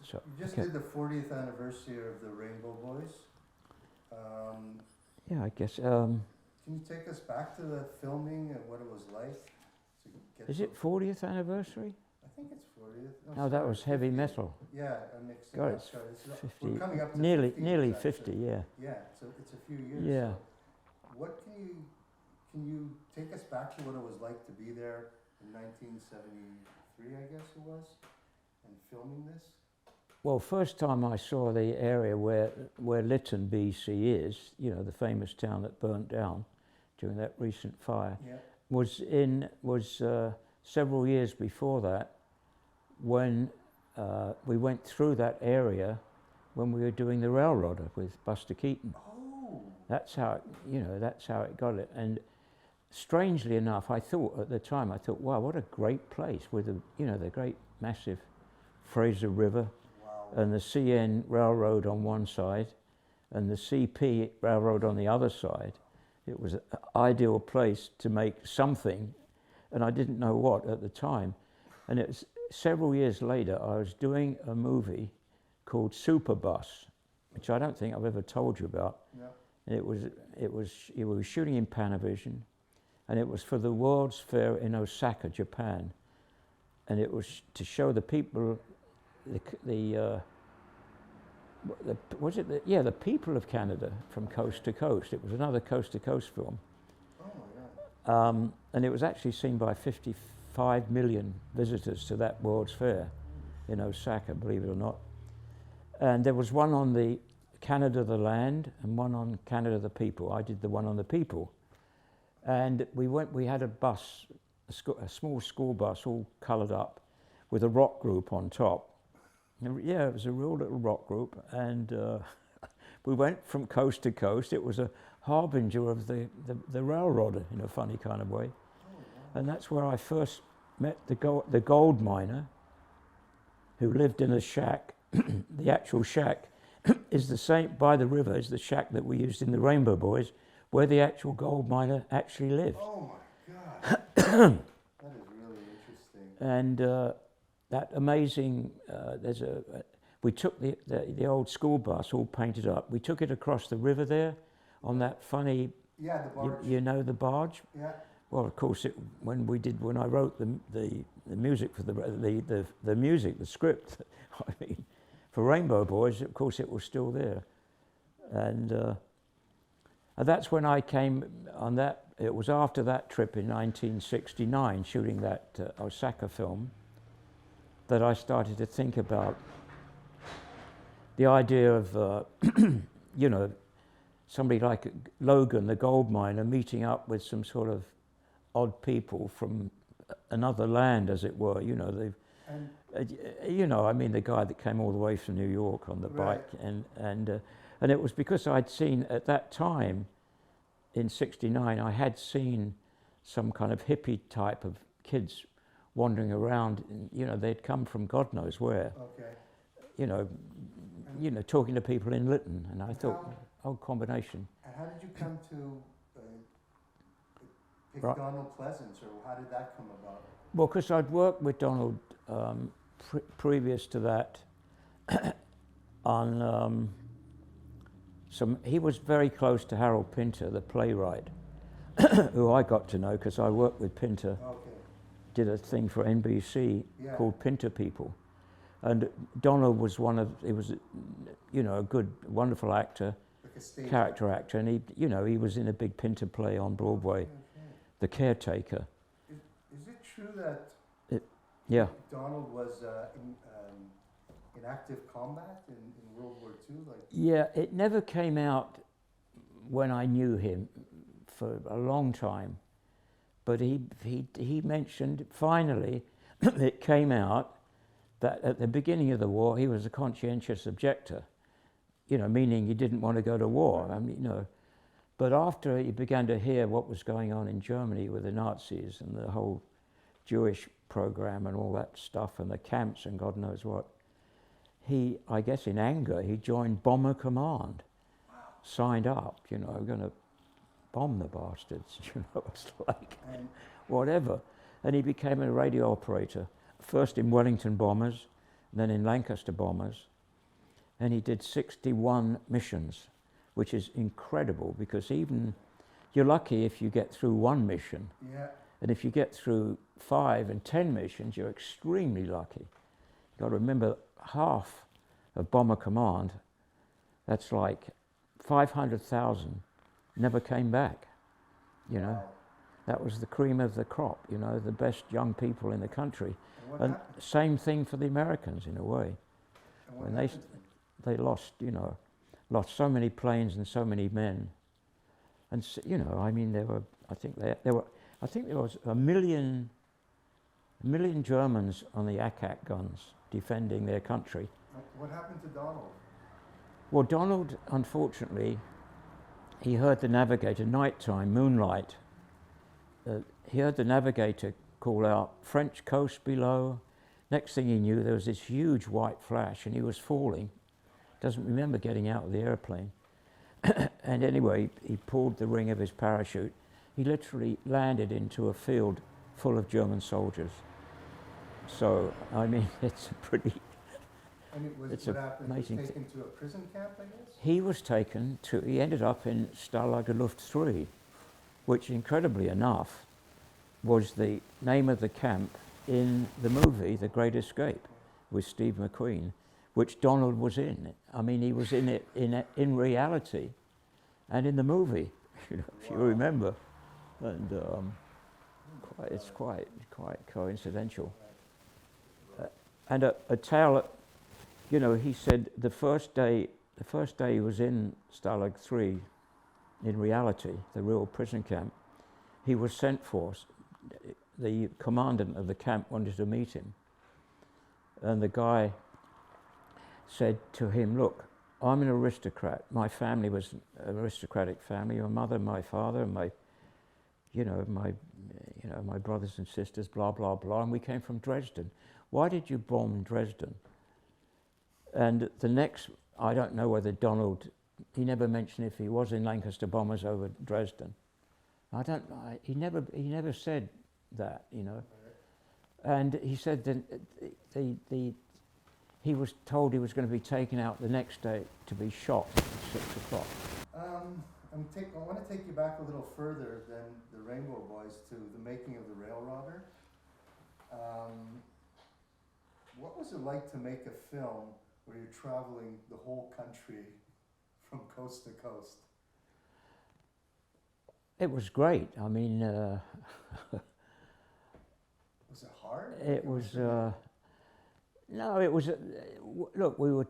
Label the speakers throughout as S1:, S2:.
S1: So
S2: You just did the 40th anniversary of the Rainbow Boys.
S1: Yeah, I guess.
S2: Can you take us back to the filming and what it was like? To get
S1: Is it 40th anniversary?
S2: I think it's 40th.
S1: No, that was heavy metal.
S2: Yeah, I mixed it
S1: God,
S2: up.
S1: it's
S2: Sorry,
S1: 50.
S2: we're coming up to
S1: nearly
S2: 50
S1: nearly
S2: years,
S1: 50.
S2: actually.
S1: Yeah.
S2: Yeah, so it's a few years.
S1: Yeah.
S2: So what can you take us back to what it was like to be there in 1973, I guess it was, and filming this?
S1: Well, first time I saw the area where Lytton, BC is, you know, the famous town that burnt down during that recent fire,
S2: Yeah.
S1: was several years before that, when we went through that area when we were doing the Railrodder with Buster Keaton.
S2: Oh.
S1: That's how it, you know, that's how it got it. And strangely enough, I thought at the time, wow, what a great place with the, you know, the great massive Fraser River.
S2: Wow.
S1: And the CN Railroad on one side and the CP Railroad on the other side. It was an ideal place to make something, and I didn't know what at the time. And it was several years later, I was doing a movie called Superbus, which I don't think I've ever told you about.
S2: Yeah.
S1: And it was shooting in Panavision, and it was for the World's Fair in Osaka, Japan. And it was to show the people the people of Canada from coast to coast. It was another coast to coast film.
S2: Oh my God.
S1: And it was actually seen by 55 million visitors to that World's Fair in Osaka, believe it or not. And there was one on the Canada the land and one on Canada the people. I did the one on the people. And we had a bus, a small school bus all coloured up with a rock group on top. Yeah, it was a real little rock group, and we went from coast to coast. It was a harbinger of the Railrodder in a funny kind of way. Oh, wow. And that's where I first met the gold miner who lived in a shack. The actual shack is the same, by the river, as the shack that we used in the Rainbow Boys, where the actual gold miner actually lived.
S2: Oh my God. That is really interesting.
S1: And that amazing, we took the old school bus all painted up. We took it across the river there on that funny,
S2: yeah, the barge.
S1: You know the barge?
S2: Yeah.
S1: Well, of course, when I wrote the music for the music, the script, I mean, for Rainbow Boys, of course, it was still there. And that's when I came on that. It was after that trip in 1969, shooting that Osaka film, that I started to think about the idea of, you know, somebody like Logan, the gold miner, meeting up with some sort of odd people from another land, as it were. You know, you know, I mean, the guy that came all the way from New York on the bike, and it was because I'd seen at that time, in '69, I had seen some kind of hippie type of kids wandering around. You know, they'd come from God knows where. Okay. You know, talking to people in Lytton, and I thought, combination.
S2: And how did you come to pick Donald Pleasance, or how did that come about?
S1: Well, because I'd worked with Donald previous to that on he was very close to Harold Pinter, the playwright, who I got to know because I worked with Pinter.
S2: Okay.
S1: Did a thing for NBC called Pinter People. And Donald was he was, you know, a good, wonderful actor, like a character actor, and he was in a big Pinter play on Broadway, The Caretaker.
S2: Is it true that Donald was in active combat in World War II?
S1: Yeah, it never came out when I knew him for a long time, but he mentioned, finally, it came out that at the beginning of the war he was a conscientious objector, you know, meaning he didn't want to go to war. I mean, you know, but after he began to hear what was going on in Germany with the Nazis and the whole Jewish program and all that stuff and the camps and God knows what, I guess in anger, he joined Bomber Command. Wow. Signed up, you know, going to bomb the bastards, you know, it's like, whatever. And he became a radio operator, first in Wellington Bombers, then in Lancaster bombers, and he did 61 missions, which is incredible because even you're lucky if you get through one mission,
S2: Yeah.
S1: and if you get through 5 and 10 missions, you're extremely lucky. You've got to remember half of Bomber Command, that's like 500,000 never came back, you know.
S2: Wow.
S1: That was the cream of the crop, you know, the best young people in the country.
S2: And what
S1: And
S2: happened?
S1: same thing for the Americans in a way.
S2: And what
S1: When
S2: happened?
S1: they lost, you know, lost so many planes and so many men. And you know, I mean, I think there was a million Germans on the Ack guns defending their country.
S2: What happened to Donald?
S1: Well, Donald, unfortunately, he heard the navigator, nighttime, moonlight. He heard the navigator call out, French coast below. Next thing he knew, there was this huge white flash and he was falling. Doesn't remember getting out of the airplane. And anyway, he pulled the ring of his parachute. He literally landed into a field full of German soldiers. So, I mean, it's a pretty...
S2: And
S1: It's
S2: what happened? He
S1: amazing
S2: was taken to a prison camp, I guess?
S1: He ended up in Stalag Luft 3, which incredibly enough was the name of the camp in the movie The Great Escape with Steve McQueen, which Donald was in. I mean, he was in it in reality and in the movie, you know, if you remember. And it's quite coincidental. And a tale, you know, he said the first day he was in Stalag 3, in reality, the real prison camp, he was sent for. The commandant of the camp wanted to meet him. And the guy said to him, look, I'm an aristocrat. My family was an aristocratic family. My mother, my father, and my brothers and sisters, blah, blah, blah. And we came from Dresden. Why did you bomb Dresden? And the next, I don't know whether Donald, he never mentioned if he was in Lancaster bombers over Dresden. He never said that, you know. And he said that he was told he was going to be taken out the next day to be shot at 6 o'clock.
S2: I want to take you back a little further than the Rainbow Boys to the making of the Railrodder. What was it like to make a film where you're traveling the whole country from coast to coast?
S1: It was great. I mean,
S2: Was it hard?
S1: it was. No, it was. Look, we were.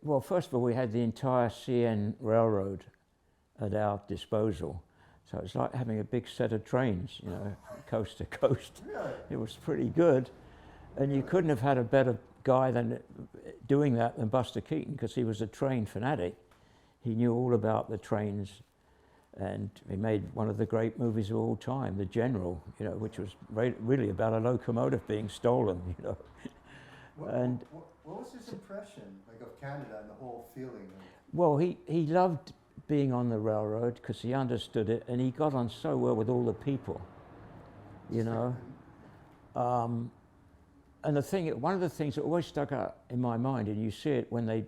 S1: Well, first of all, we had the entire CN railroad at our disposal, so it's like having a big set of trains, you know, coast to coast.
S2: Really?
S1: It was pretty good, and you couldn't have had a better guy than doing that than Buster Keaton, because he was a train fanatic. He knew all about the trains, and he made one of the great movies of all time, The General, you know, which was really about a locomotive being stolen, you know.
S2: What was his impression, like, of Canada and the whole feeling?
S1: Well, he loved being on the railroad because he understood it, and he got on so well with all the people, you know. And one of the things that always stuck out in my mind, and you see it when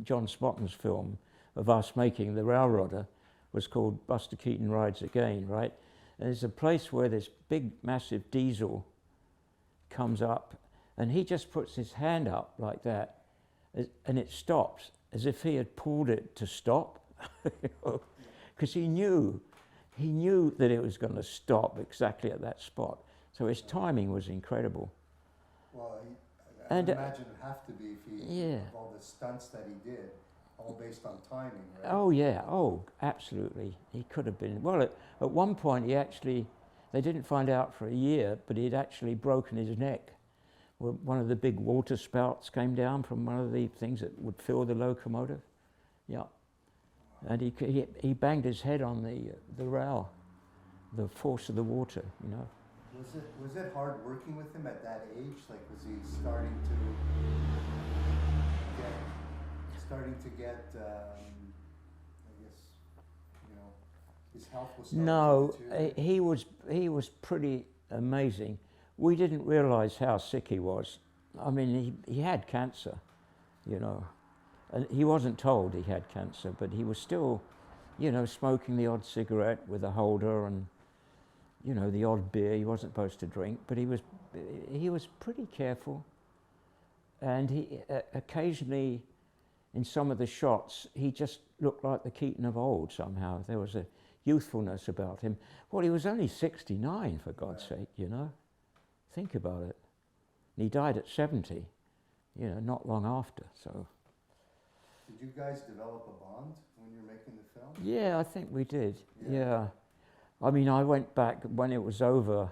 S1: John Spotton's film of us making the Railrodder was called Buster Keaton Rides Again, right? And there's a place where this big, massive diesel comes up, and he just puts his hand up like that, and it stops, as if he had pulled it to stop, because he knew that it was going to stop exactly at that spot. So his timing was incredible.
S2: Well, I
S1: And,
S2: imagine it would have to be if he,
S1: yeah.
S2: of all the stunts that he did, all based on timing, right?
S1: Oh yeah, oh absolutely. He could have been. Well, at one point they didn't find out for a year, but he'd actually broken his neck. Well, one of the big water spouts came down from one of the things that would fill the locomotive. Yeah. And he banged his head on the rail, the force of the water, you know.
S2: Was it hard working with him at that age? Like, was he starting to get, I guess, you know, his health was starting
S1: No,
S2: to deteriorate?
S1: he was pretty amazing. We didn't realize how sick he was I mean, he had cancer, you know, and he wasn't told he had cancer, but he was still, you know, smoking the odd cigarette with a holder and, you know, the odd beer. He wasn't supposed to drink, but he was pretty careful. And he occasionally, in some of the shots, he just looked like the Keaton of old somehow. There was a youthfulness about him. Well, he was only 69, for God's sake, you know. Think about it. And he died at 70, you know, not long after, so.
S2: Did you guys develop a bond when you were making the film?
S1: Yeah, I think we did, yeah. I mean, I went back, when it was over,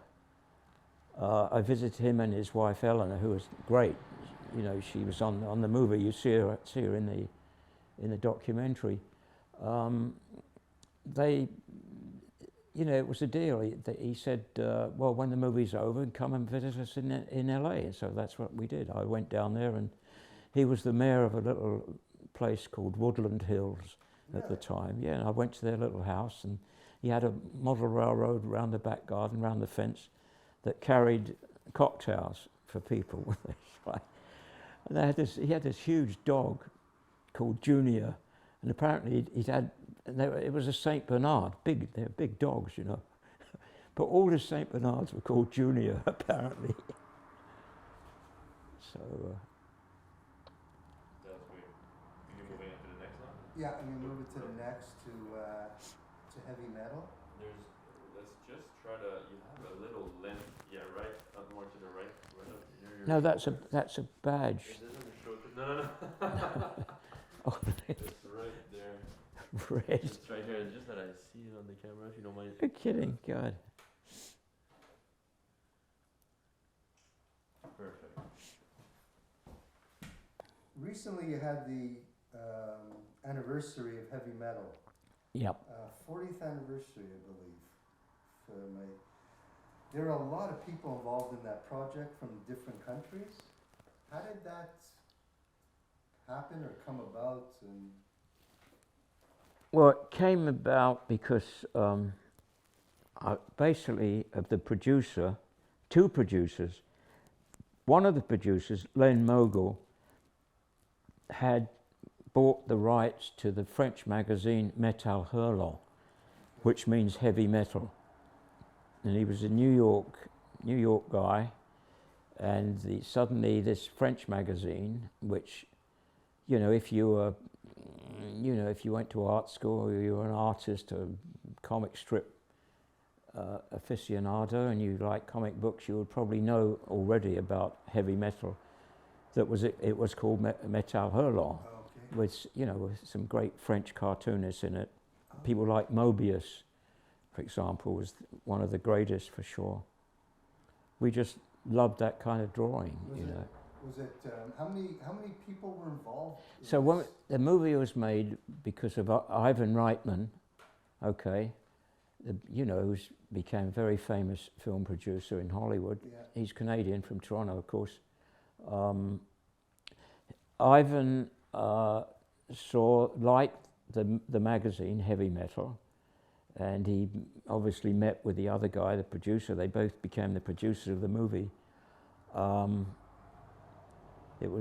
S1: I visited him and his wife Eleanor, who was great. You know, she was on the movie. You see her in the documentary. They, you know, it was a deal. He said, well, when the movie's over, come and visit us in LA. And so that's what we did. I went down there, and he was the mayor of a little place called Woodland Hills at the time. Yeah, and I went to their little house, and he had a model railroad around the back garden, around the fence, that carried cocktails for people. And he had this huge dog called Junior, and apparently it was a Saint Bernard. They're big dogs, you know. But all the Saint Bernards were called Junior, apparently. So.
S3: That's weird. Are you moving into the next one?
S2: Yeah, I'm gonna move it to the next to heavy metal.
S3: Let's just try to. You have a little length. Yeah, right. More to the right.
S1: No, that's a badge.
S3: It doesn't show. No.
S1: Oh,
S3: It's right there.
S1: red.
S3: It's right here. It's just that I see it on the camera. If you don't mind.
S1: You're kidding, God.
S3: Perfect.
S2: Recently, you had the anniversary of heavy metal.
S1: Yep.
S2: 40th anniversary, I believe. There are a lot of people involved in that project from different countries. How did that happen or come about? And
S1: Well, it came about because basically of the producer, two producers. One of the producers, Len Mogul, had bought the rights to the French magazine Metal Hurlant, which means heavy metal. And he was a New York guy, and suddenly this French magazine, which, you know, if you went to art school, or you were an artist, a comic strip aficionado, and you like comic books, you would probably know already about heavy metal. It was called Metal Hurlant, with some great French cartoonists in it. People like Mobius, for example, was one of the greatest for sure. We just loved that kind of drawing,
S2: Was it how many people were involved?
S1: So when the movie was made because of Ivan Reitman, who became a very famous film producer in Hollywood.
S2: Yeah.
S1: He's Canadian, from Toronto, of course. Ivan liked the magazine Heavy Metal, and he obviously met with the other guy, the producer. They both became the producers of the movie. It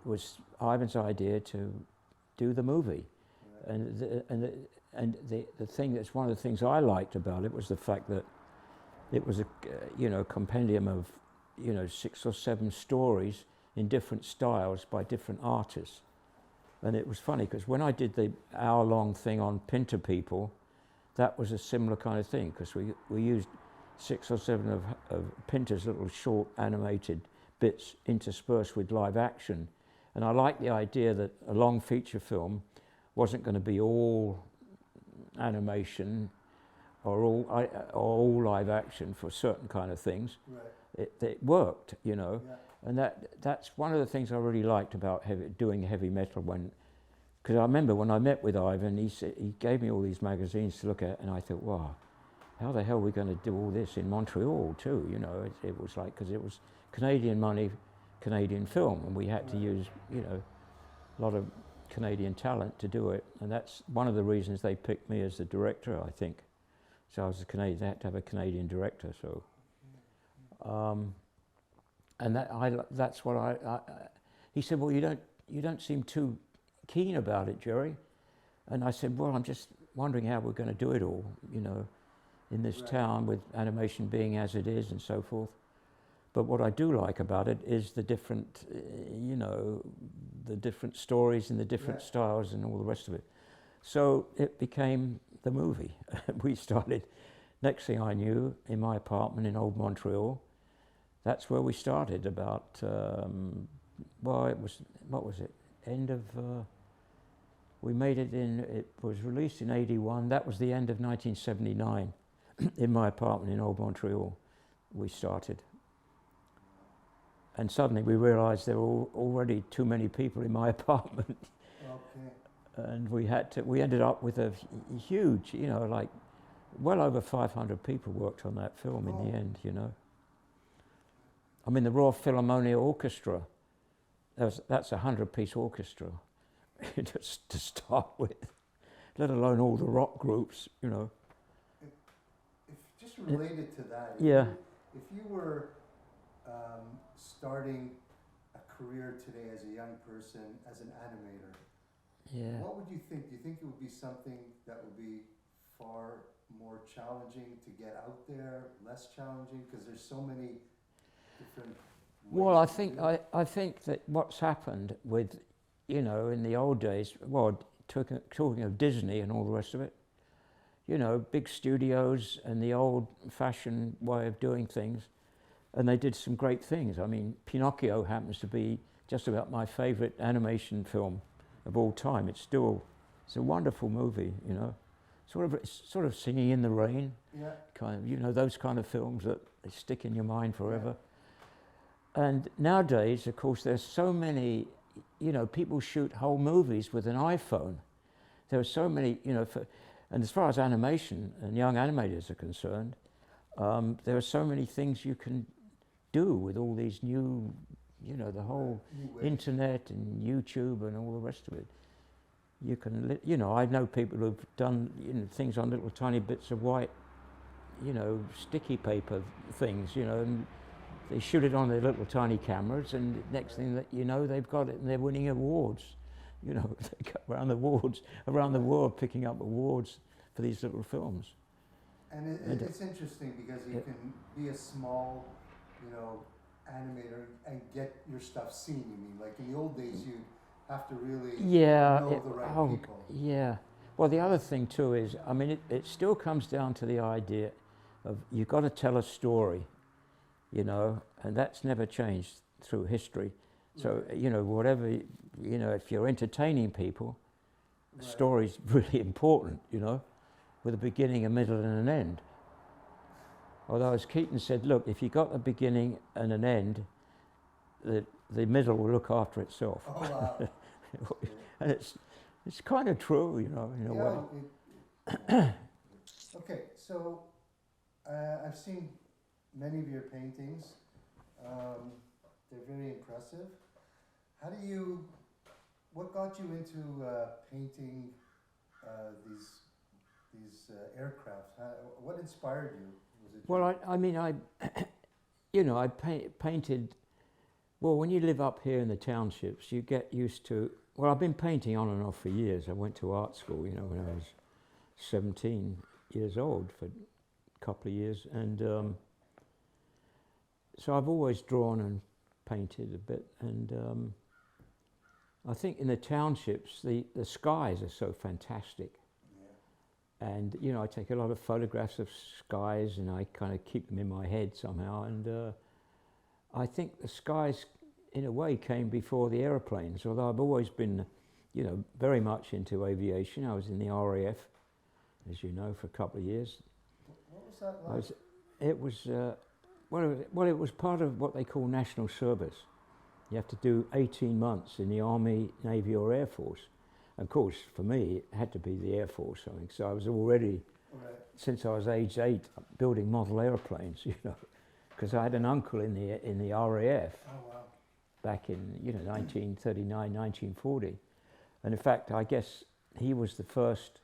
S1: was Ivan's idea to do the movie, right. And the thing that's one of the things I liked about it was the fact that it was a compendium of 6 or 7 stories in different styles by different artists. And it was funny because when I did the hour-long thing on Pinter People, that was a similar kind of thing, because we used 6 or 7 of Pinter's little short animated bits interspersed with live action. And I liked the idea that a long feature film wasn't going to be all animation or all live action for certain kind of things.
S2: Right.
S1: It worked,
S2: Yeah.
S1: and that's one of the things I really liked about doing heavy metal. Because I remember when I met with Ivan, he gave me all these magazines to look at, and I thought, wow, how the hell are we going to do all this in Montreal too? It was like, because it was Canadian money, Canadian film, and we had to use a lot of Canadian talent to do it, and that's one of the reasons they picked me as the director, I think. So I was a Canadian, they had to have a Canadian director, so. and that's what he said, well, you don't seem too keen about it, Jerry. And I said, well, I'm just wondering how we're going to do it all, you know, in this town with animation being as it is and so forth. But what I do like about it is the different, you know, the different stories and the different styles and all the rest of it. So it became the movie. We started, next thing I knew, in my apartment in Old Montreal. That's where we started about, well, it was, what was it, end of, we made it in, it was released in 81, that was the end of 1979. In my apartment in Old Montreal, we started. And suddenly we realized there were already too many people in my apartment.
S2: Okay.
S1: And we ended up with a huge, you know, like well over 500 people worked on that film in the end, you know. I mean, the Royal Philharmonia Orchestra, that's a 100-piece orchestra just to start with, let alone all the rock groups, you know.
S2: If just related to that, if you were starting a career today as a young person, as an animator, what would you think? Do you think it would be something that would be far more challenging to get out there, less challenging? Because there's so many different ways.
S1: Well, I think that what's happened with, you know, in the old days, well, talking of Disney and all the rest of it, you know, big studios and the old-fashioned way of doing things, and they did some great things. I mean, Pinocchio happens to be just about my favorite animation film of all time. It's a wonderful movie, you know. Sort of Singing in the Rain, kind of, you know, those kind of films that they stick in your mind forever. And nowadays, of course, there's so many, you know, people shoot whole movies with an iPhone. There are so many, you know, and as far as animation and young animators are concerned, there are so many things you can do with all these new, you know, the whole internet and YouTube and all the rest of it. You can, you know, I know people who've done, you know, things on little tiny bits of white, you know, sticky paper things, you know, and they shoot it on their little tiny cameras, and next thing that you know, they've got it and they're winning awards. You know, they go around the world picking up awards for these little films.
S2: And it's interesting because you can be a small, you know, animator and get your stuff seen, you mean? Like in the old days, you have to really know the right people.
S1: Yeah. Well, the other thing too is, I mean, it still comes down to the idea of you've got to tell a story, you know, and that's never changed through history. So, you know, whatever, you know, if you're entertaining people, the story's really important, you know, with a beginning, a middle and an end. Although, as Keaton said, look, if you got a beginning and an end, the middle will look after itself.
S2: Oh, wow.
S1: And it's kind of true, you know, in a way.
S2: Okay, so I've seen many of your paintings. They're very impressive. What got you into painting these aircraft? What inspired you? Was it
S1: well, I mean, you know, I painted. Well, when you live up here in the townships, you get used to. Well, I've been painting on and off for years. I went to art school, you know, when I was 17 years old for a couple of years, and so I've always drawn and painted a bit, and I think in the townships the skies are so fantastic, and you know, I take a lot of photographs of skies and I kind of keep them in my head somehow, and I think the skies in a way came before the aeroplanes, although I've always been, you know, very much into aviation. I was in the RAF, as you know, for a couple of years.
S2: What was that like?
S1: It was well, it was part of what they call national service. You have to do 18 months in the Army, Navy or Air Force. Of course, for me, it had to be the Air Force, I think. So I was already, since I was age 8, building model airplanes, you know, because I had an uncle in the RAF back in, you know, 1939, 1940. And in fact, I guess he was the first,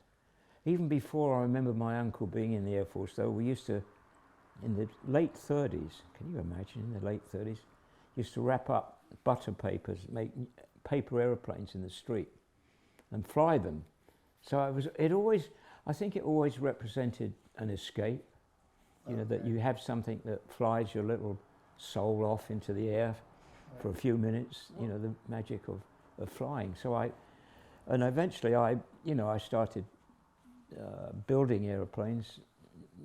S1: even before I remember my uncle being in the Air Force, though, we used to, in the late 30s, can you imagine, in the late 30s, used to wrap up butter papers, make paper aeroplanes in the street and fly them. So I think it always represented an escape, you know, that
S2: Okay.
S1: you have something that flies your little soul off into the air for a few minutes, you know, the magic of flying. So and eventually I started building airplanes,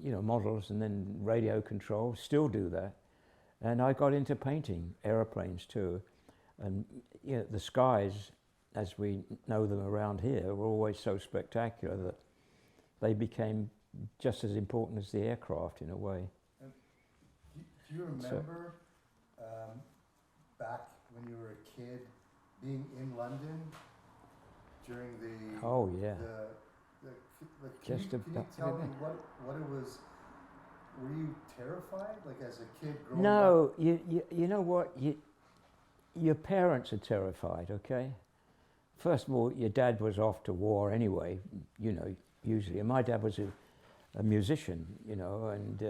S1: you know, models, and then radio control, still do that. And I got into painting aeroplanes too. And you know, the skies, as we know them around here, were always so spectacular that they became just as important as the aircraft in a way.
S2: Do you remember back when you were a kid being in London during the
S1: Oh yeah.
S2: can
S1: Just
S2: you
S1: about
S2: tell me
S1: everything.
S2: what it was? Were you terrified, like as a kid growing up?
S1: No, you know what? Your parents are terrified, okay? First of all, your dad was off to war anyway, you know, usually. And my dad was a musician, you know, and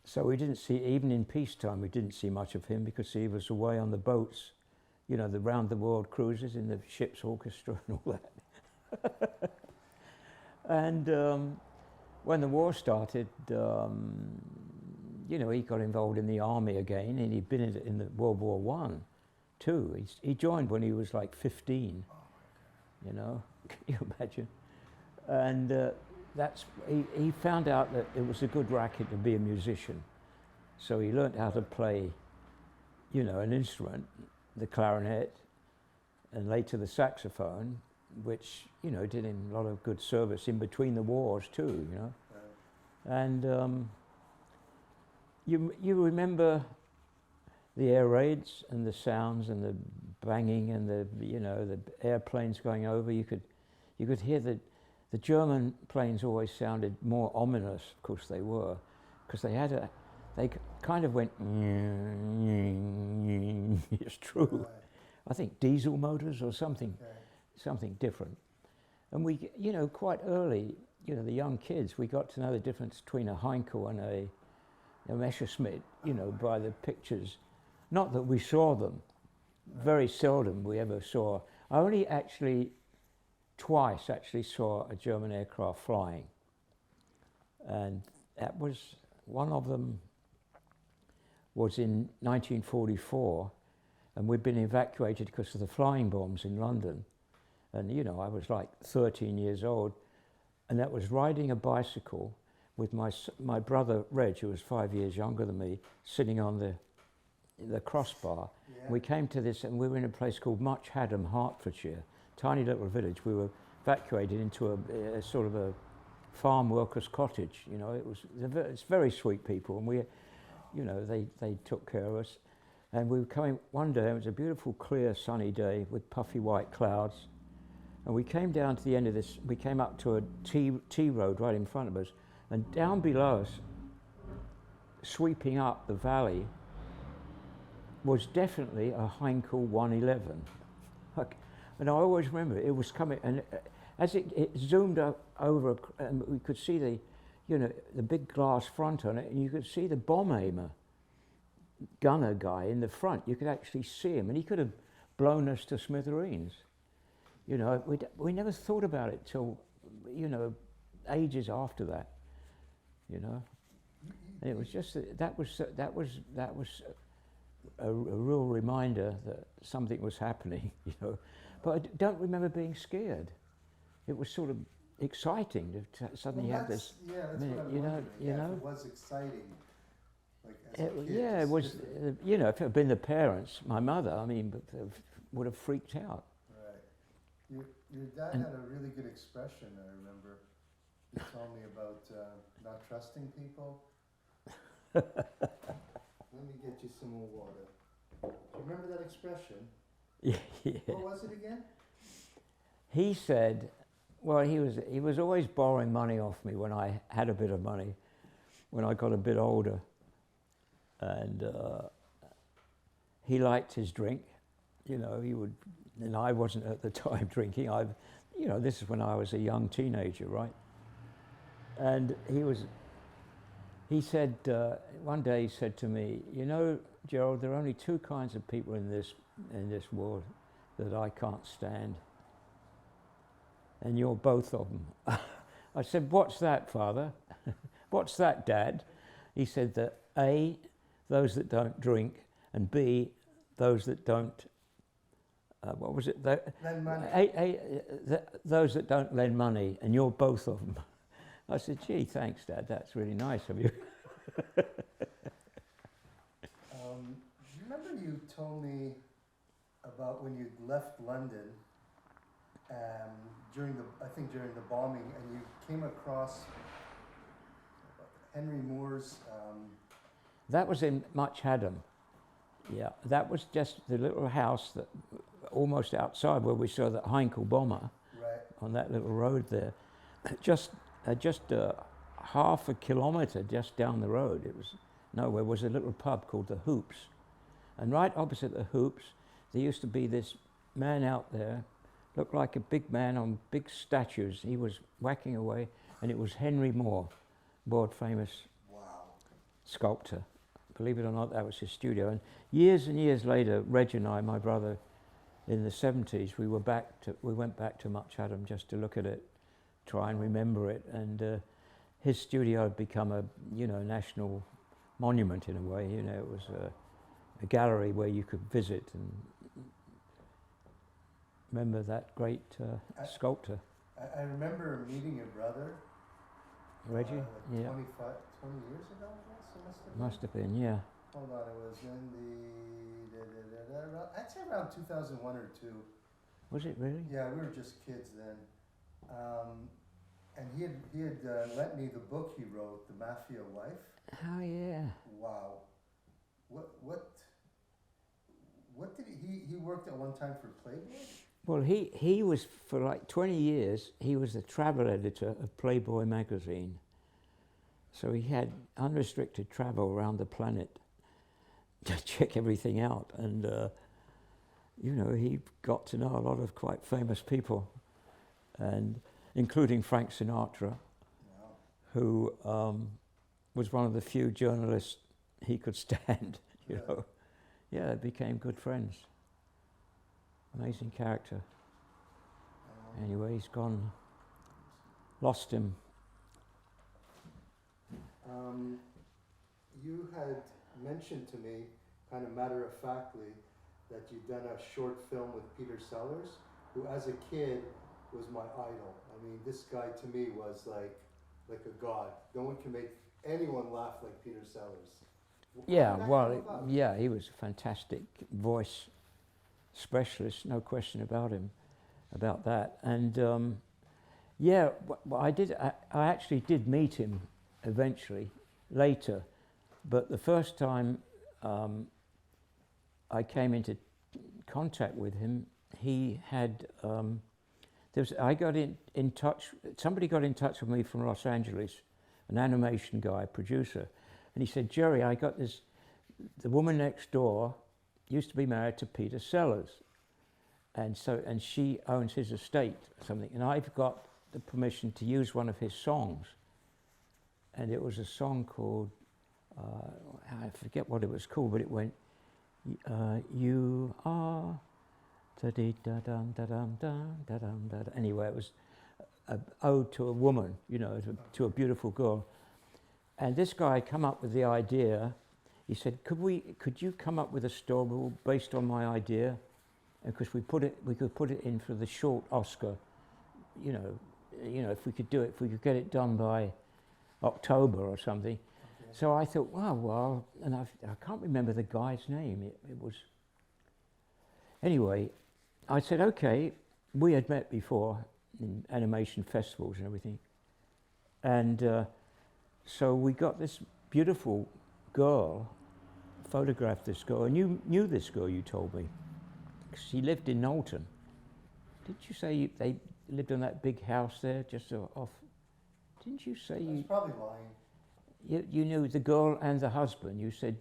S1: so we didn't see, even in peacetime, we didn't see much of him because he was away on the boats, you know, the round-the-world cruises in the ship's orchestra and all that. And when the war started, you know, he got involved in the army again, and he'd been in the World War One, too. He joined when he was like 15. You know, can you imagine? And he found out that it was a good racket to be a musician, so he learnt how to play, you know, an instrument, the clarinet, and later the saxophone, which, you know, did him a lot of good service in between the wars too, you know. And you remember the air raids and the sounds and the banging and the, you know, the airplanes going over. You could hear the German planes always sounded more ominous. Of course they were, because they kind of went. It's true.
S2: Right.
S1: I think diesel motors or something.
S2: Okay.
S1: Something different. And we, you know, quite early, you know, the young kids, we got to know the difference between a Heinkel and a Messerschmitt, you know, by the pictures. Not that we saw them. Very seldom we ever saw. I only twice saw a German aircraft flying. And that was, one of them was in 1944, and we'd been evacuated because of the flying bombs in London. And, you know, I was like 13 years old, and that was riding a bicycle with my brother Reg, who was 5 years younger than me, sitting on the crossbar.
S2: Yeah.
S1: We came to this, and we were in a place called Much Haddam, Hertfordshire, tiny little village. We were evacuated into a sort of a farm worker's cottage. You know, it's very sweet people, and we, you know, they took care of us. And we were coming one day. It was a beautiful, clear, sunny day with puffy white clouds. And we came down to the end of this, we came up to a T road right in front of us, and down below us, sweeping up the valley, was definitely a Heinkel 111. And I always remember it was coming, and as it zoomed up over, and we could see the big glass front on it, and you could see the bomb aimer gunner guy in the front. You could actually see him, and he could have blown us to smithereens. You know, we never thought about it till, you know, ages after that. You know, and it was just that was a real reminder that something was happening. You know, but I don't remember being scared. It was sort of exciting to suddenly have this.
S2: Yeah, that's
S1: minute,
S2: what I'm
S1: you know,
S2: wondering.
S1: you
S2: Yeah,
S1: know.
S2: if it was exciting. Like as a kid,
S1: Yeah, it
S2: just
S1: was.
S2: different.
S1: You know, if it had been the parents, my mother, I mean, would have freaked out.
S2: Right. Your dad had a really good expression, I remember. He told me about not trusting people. Let me get you some more water. Do you remember that expression?
S1: Yeah.
S2: What was it again?
S1: He said, well, he was always borrowing money off me when I had a bit of money, when I got a bit older. And he liked his drink, you know, he would, and I wasn't at the time drinking. You know, this is when I was a young teenager, right? And he said, one day he said to me, you know, Gerald, there are only two kinds of people in this world that I can't stand, and you're both of them. I said, what's that, Father? What's that, Dad? He said that A, those that don't drink, and B, those that don't, what was it?
S2: Lend money.
S1: Those that don't lend money, and you're both of them. I said, gee, thanks, Dad, that's really nice of you.
S2: Remember you told me about when you left London during the bombing, and you came across Henry Moore's.
S1: That was in Much Haddam. Yeah, that was just the little house that almost outside where we saw that Heinkel bomber.
S2: Right.
S1: On that little road there, just half a kilometre just down the road. It was nowhere was a little pub called the Hoops, and right opposite the Hoops, there used to be this man out there, looked like a big man on big statues. He was whacking away, and it was Henry Moore, world famous sculptor. Believe it or not, that was his studio. And years later, Reg and I, my brother, in the 70s, we went back to Much Haddam just to look at it, try and remember it. And his studio had become a national monument in a way. It was a gallery where you could visit and remember that great sculptor.
S2: I remember meeting your brother.
S1: Reggie?
S2: Like
S1: Yeah.
S2: 20 years ago, I guess it
S1: Must have been, yeah.
S2: Hold on, it was in I'd say around 2001 or 2.
S1: Was it really?
S2: Yeah, we were just kids then. And he had lent me the book he wrote, The Mafia Life.
S1: Oh yeah.
S2: Wow. What did he worked at one time for Playboy?
S1: Well, he was, for like 20 years, he was the travel editor of Playboy magazine. So he had unrestricted travel around the planet to check everything out. And, he got to know a lot of quite famous people, and including Frank Sinatra, who was one of the few journalists he could stand, you know. Yeah, they became good friends. Amazing character. Anyway, he's gone. Lost him.
S2: You had mentioned to me, kind of matter-of-factly, that you'd done a short film with Peter Sellers, who as a kid was my idol. I mean, this guy to me was like a god. No one can make anyone laugh like Peter Sellers.
S1: Yeah, well, he was a fantastic voice specialist, no question about him, about that. And I actually did meet him eventually, later, but the first time I came into contact with him, he had, somebody got in touch with me from Los Angeles, an animation guy, producer, and he said, Jerry, I got this, the woman next door used to be married to Peter Sellers, and she owns his estate or something, and I've got the permission to use one of his songs. And it was a song called, I forget what it was called, but it went, you are, da-dee-da-dum-da-dum-dum-da-dum-da-dum. Anyway, it was an ode to a woman, to a beautiful girl. And this guy come up with the idea. He said, could you come up with a story based on my idea? Because we could put it in for the short Oscar, if we could do it, if we could get it done by October or something. Okay. So I thought, well, and I can't remember the guy's name. It was, anyway, I said, okay, we had met before in animation festivals and everything. And so we got this beautiful girl, photographed this girl, and you knew this girl, you told me. She lived in Knowlton. Did you say they lived in that big house there, just off? Didn't you say you?
S2: That's probably lying.
S1: You knew the girl and the husband. You said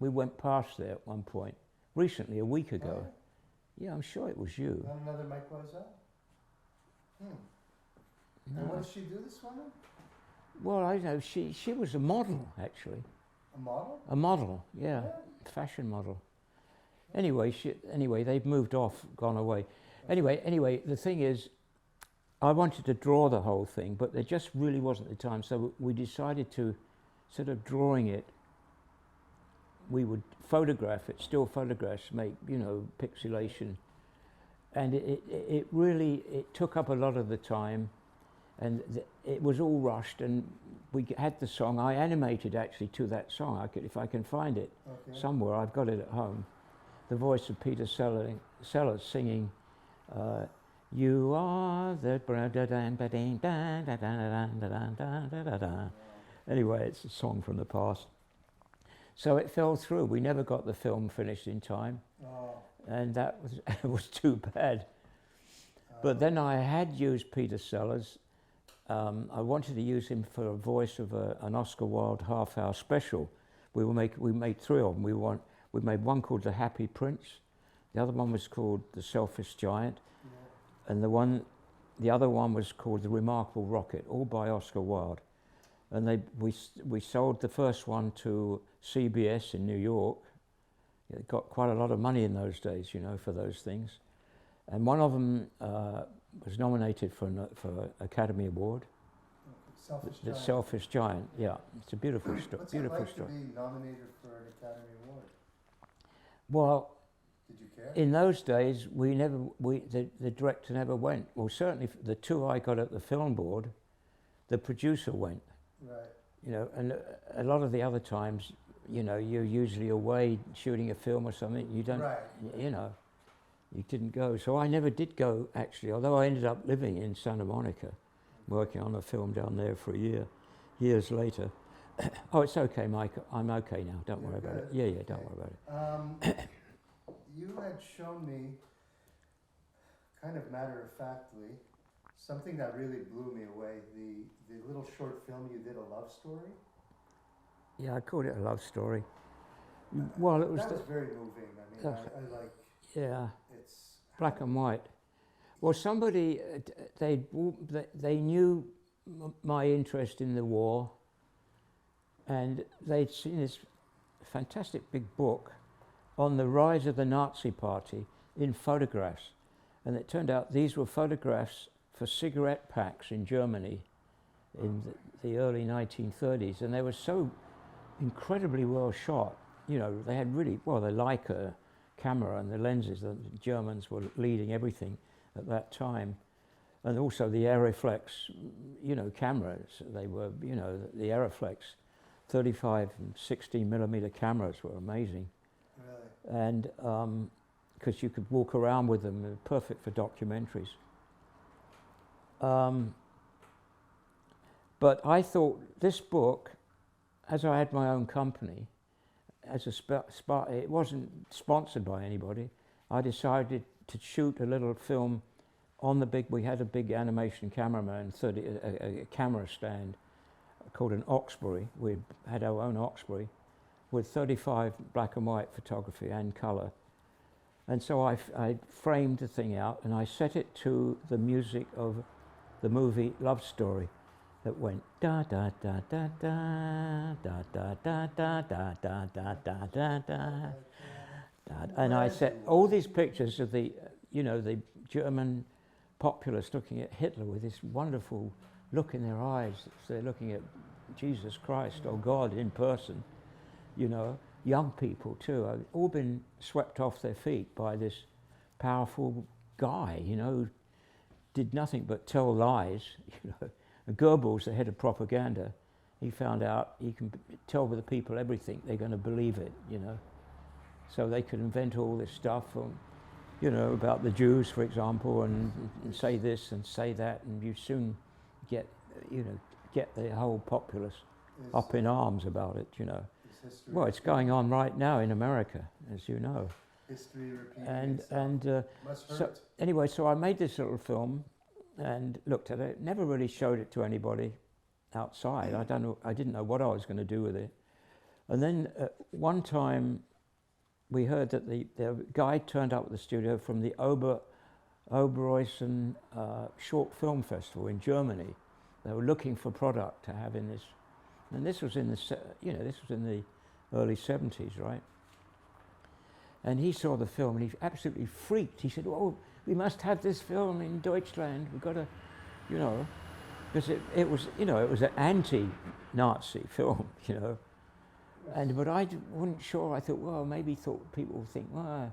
S1: we went past there at one point, recently, a week ago.
S2: Oh,
S1: yeah, I'm sure it was you.
S2: Not another Mike Loiseau?
S1: No.
S2: And what does she do, this woman?
S1: Well, I know she was a model actually.
S2: A model?
S1: A model, yeah, fashion model. Anyway, they've moved off, gone away. Anyway, the thing is, I wanted to draw the whole thing, but there just really wasn't the time. So we decided to, instead of drawing it, we would photograph it, still photographs, make, pixelation. And it really took up a lot of the time, and it was all rushed, and we had the song. I animated actually to that song. If I can find it somewhere, I've got it at home. The voice of Peter Sellers singing, "You are the Anyway, it's a song from the past. So it fell through. We never got the film finished in time, and that was too bad. But then I had used Peter Sellers. I wanted to use him for a voice of an Oscar Wilde half-hour special. We made 3 of them. We made one called The Happy Prince. The other one was called The Selfish Giant, and the other one was called The Remarkable Rocket, all by Oscar Wilde. And we sold the first one to CBS in New York. It got quite a lot of money in those days, for those things. And one of them was nominated for an Academy Award. The Selfish Giant, yeah. It's a beautiful story.
S2: What's it like to be nominated for an Academy Award?
S1: Well,
S2: did you care?
S1: In those days, the director never went. Well, certainly the 2 I got at the film board, the producer went.
S2: Right.
S1: And a lot of the other times, you're usually away shooting a film or something. You don't,
S2: right.
S1: You didn't go. So I never did go, actually, although I ended up living in Santa Monica, working on a film down there for a year, years later. Oh, it's okay, Mike. I'm okay now. Don't worry about it. Yeah, don't worry about it.
S2: You had shown me, kind of matter-of-factly, something that really blew me away, the little short film you did, a love story.
S1: Yeah, I called it a love story. Well, it was...
S2: That was very moving. I mean, I like...
S1: Yeah.
S2: It's...
S1: Black and white. Well, somebody, they knew my interest in the war, and they'd seen this fantastic big book on the rise of the Nazi Party in photographs. And it turned out these were photographs for cigarette packs in Germany in the early 1930s, and they were so incredibly well shot. They had really, the Leica camera and the lenses, the Germans were leading everything at that time. And also the Aeroflex, cameras, they were, the Aeroflex 35 and 16 millimeter cameras were amazing.
S2: Really?
S1: And because you could walk around with them, they're perfect for documentaries. But I thought this book, as I had my own company, as it wasn't sponsored by anybody, I decided to shoot a little film on we had a big animation cameraman, a camera stand called an Oxbury. We had our own Oxbury with 35 black and white photography and color. And so I framed the thing out and I set it to the music of the movie Love Story that went da da da da da da da da da da da da da da da. And I set all these pictures of the German populace looking at Hitler with this wonderful look in their eyes. They're looking at Jesus Christ or God in person. Young people too, have all been swept off their feet by this powerful guy, who did nothing but tell lies. And Goebbels, the head of propaganda, he found out he can tell the people everything, they're going to believe it, So they could invent all this stuff, about the Jews, for example, and say this and say that, and you soon get the whole populace up in arms about it, Well, it's going on right now in America, as you know.
S2: History repeating itself. Must hurt.
S1: So anyway, so I made this little film and looked at it. Never really showed it to anybody outside. I didn't know what I was going to do with it. And then one time we heard that the guy turned up at the studio from the Oberhausen Short Film Festival in Germany. They were looking for product to have in this, and this was in the early 70s, right? And he saw the film and he absolutely freaked. He said, "Oh, we must have this film in Deutschland. We've got to, you know," because it was, you know, it was an anti-Nazi film, you know. And but I wasn't sure. I thought, well, maybe people would think, well,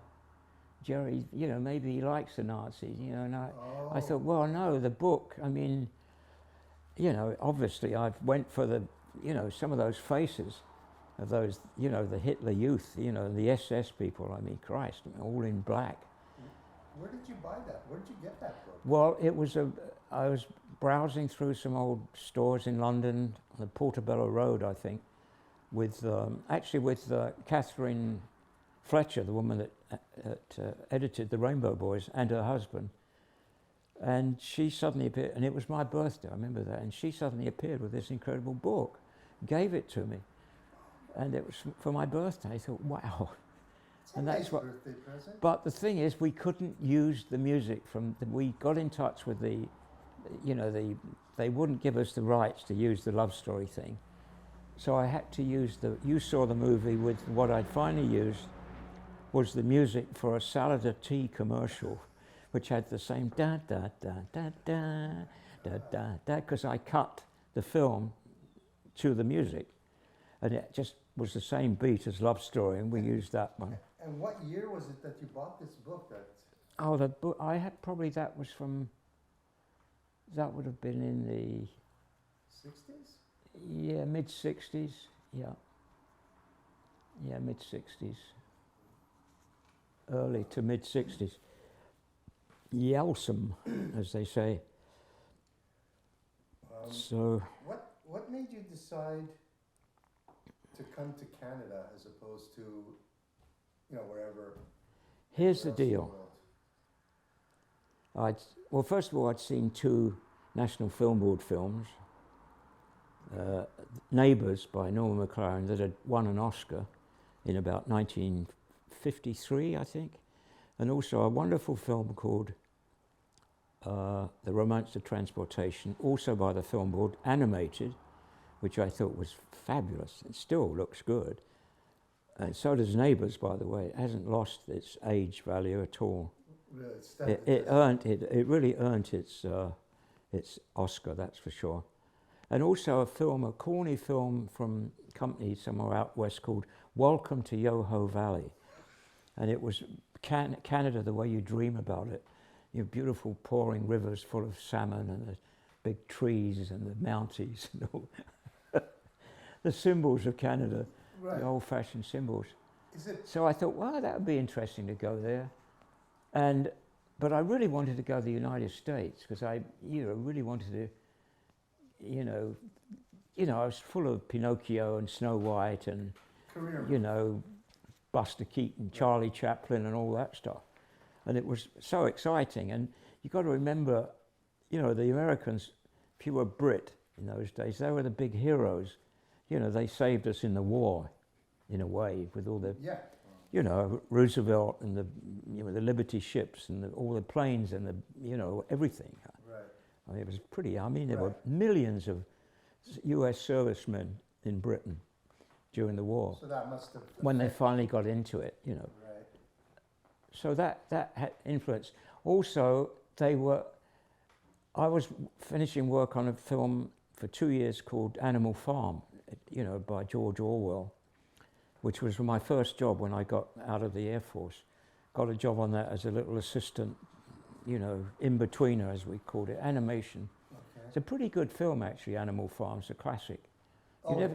S1: Jerry, you know, maybe he likes the Nazis, you know. And I thought, well, no, the book. I mean, you know, obviously I went for the, you know, some of those faces of those, you know, the Hitler Youth, you know, the SS people. I mean, Christ, all in black.
S2: Where did you buy that? Where did you get that book?
S1: Well, I was browsing through some old stores in London, on the Portobello Road, I think, with Catherine Fletcher, the woman that edited the Rainbow Boys, and her husband. And she suddenly appeared, and it was my birthday, I remember that, and she suddenly appeared with this incredible book, gave it to me, and it was for my birthday. I thought, wow.
S2: And that's what. Birthday present.
S1: But the thing is, we couldn't use the music we got in touch with they wouldn't give us the rights to use the love story thing. So I had to use you saw the movie with what I'd finally used was the music for a Salad of Tea commercial, which had the same da da da da da da da da, because I cut the film to the music, and it just was the same beat as Love Story, and we used that one.
S2: And what year was it that you bought this book?
S1: Oh, the book I had probably that would have been in the
S2: 60s?
S1: Yeah, mid-60s, yeah. Yeah, mid-60s. Early to mid-60s. Yelsome, as they say. So...
S2: What made you decide to come to Canada as opposed to, you know, wherever?
S1: Here's the deal. Well, first of all, I'd seen 2 National Film Board films. Neighbours by Norman McLaren that had won an Oscar in about 1953, I think, and also a wonderful film called The Romance of Transportation, also by the Film Board, animated, which I thought was fabulous. It still looks good. And so does Neighbours, by the way. It hasn't lost its age value at all.
S2: Really,
S1: it really earned its Oscar, that's for sure. And also a corny film from a company somewhere out west called Welcome to Yoho Valley. And it was Canada the way you dream about it. You know, beautiful pouring rivers full of salmon and the big trees and the mounties and all. The symbols of Canada, right. The old-fashioned symbols. So I thought, well, that would be interesting to go there. But I really wanted to go to the United States because I really wanted to, I was full of Pinocchio and Snow White and, Buster Keaton, Charlie Chaplin and all that stuff. And it was so exciting. And you've got to remember, the Americans, if you were Brit in those days, they were the big heroes. They saved us in the war, in a way, with all the, Roosevelt and the Liberty ships and all the planes and everything.
S2: Right.
S1: I mean, it was pretty, there were millions of US servicemen in Britain during the war.
S2: So that must have...
S1: When they finally got into it,
S2: Right.
S1: So that had influence. Also, I was finishing work on a film for 2 years called Animal Farm, by George Orwell, which was my first job when I got out of the Air Force. Got a job on that as a little assistant, in-betweener, as we called it, animation.
S2: Okay.
S1: It's a pretty good film, actually, Animal Farm. It's a classic.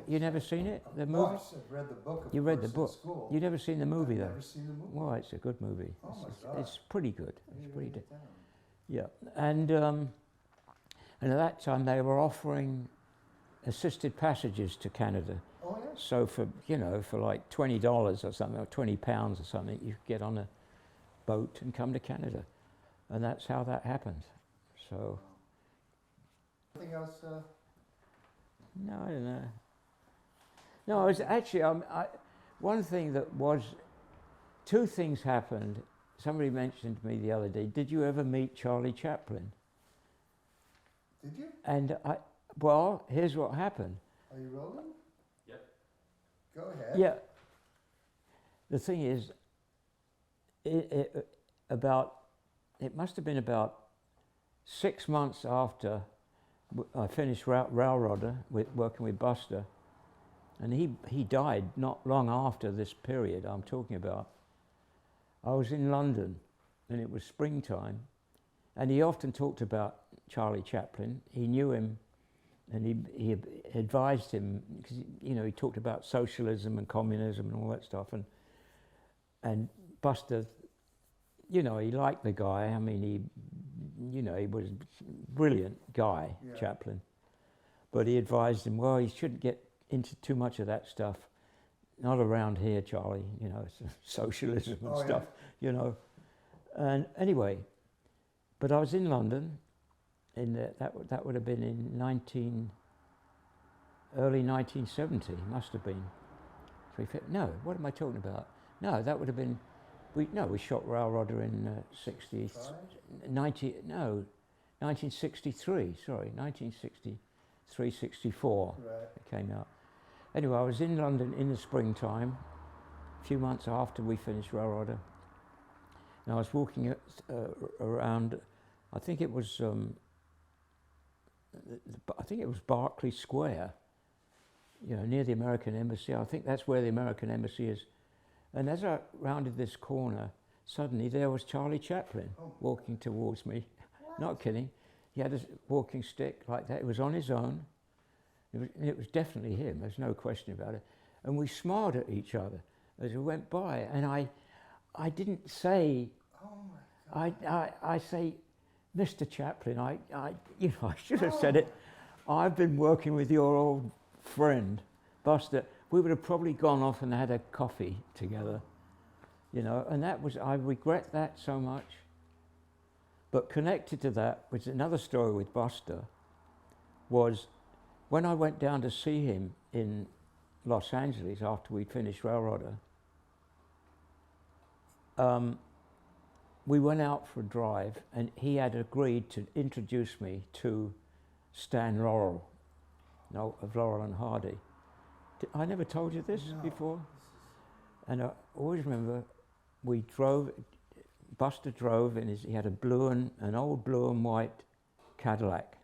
S1: You never seen it? The movie?
S2: I've read the book,
S1: You read the book?
S2: in school.
S1: You never seen the movie, though?
S2: I've never seen the movie.
S1: Well, it's a good movie.
S2: Oh my God.
S1: It's pretty good. It's pretty
S2: good.
S1: Yeah, and at that time they were offering assisted passages to Canada.
S2: Oh yeah.
S1: So for like $20 or something, or £20 or something, you could get on a boat and come to Canada, and that's how that happened. So.
S2: Anything else?
S1: No, I don't know. No, I was actually one thing that was, 2 things happened. Somebody mentioned to me the other day, did you ever meet Charlie Chaplin?
S2: Did you?
S1: And well, here's what happened.
S2: Are you rolling?
S3: Yep.
S2: Go ahead.
S1: Yeah, the thing is, it must have been about 6 months after I finished Railrodder working with Buster, and he died not long after this period I'm talking about. I was in London, and it was springtime, and he often talked about Charlie Chaplin. He knew him, and he advised him, because he talked about socialism and communism and all that stuff, and Buster, he liked the guy. I mean, he was a brilliant guy,
S2: Yeah.
S1: Chaplin, but he advised him, well, he shouldn't get into too much of that stuff. Not around here, Charlie, it's socialism and stuff, And anyway, but I was in London, that would have been in early 1970, must have been. No, what am I talking about? No, that would have been, we shot Railrodder in 1963, sorry, 1963, 64,
S2: Right.
S1: it came out. Anyway, I was in London in the springtime, a few months after we finished Railrodder, and I was walking around, I think it was Berkeley Square, near the American Embassy. I think that's where the American Embassy is. And as I rounded this corner, suddenly there was Charlie Chaplin walking towards me.
S2: What?
S1: Not kidding. He had a walking stick like that. It was on his own. It was definitely him. There's no question about it. And we smiled at each other as we went by. And I didn't say.
S2: Oh my God.
S1: I say, Mr. Chaplin. I should have said it. I've been working with your old friend, Buster. We would have probably gone off and had a coffee together, and that was, I regret that so much. But connected to that, which is another story with Buster, was when I went down to see him in Los Angeles after we finished Railrodder, we went out for a drive, and he had agreed to introduce me to Stan Laurel, of Laurel and Hardy. I never told you this before? And I always remember Buster drove he had an old blue and white Cadillac.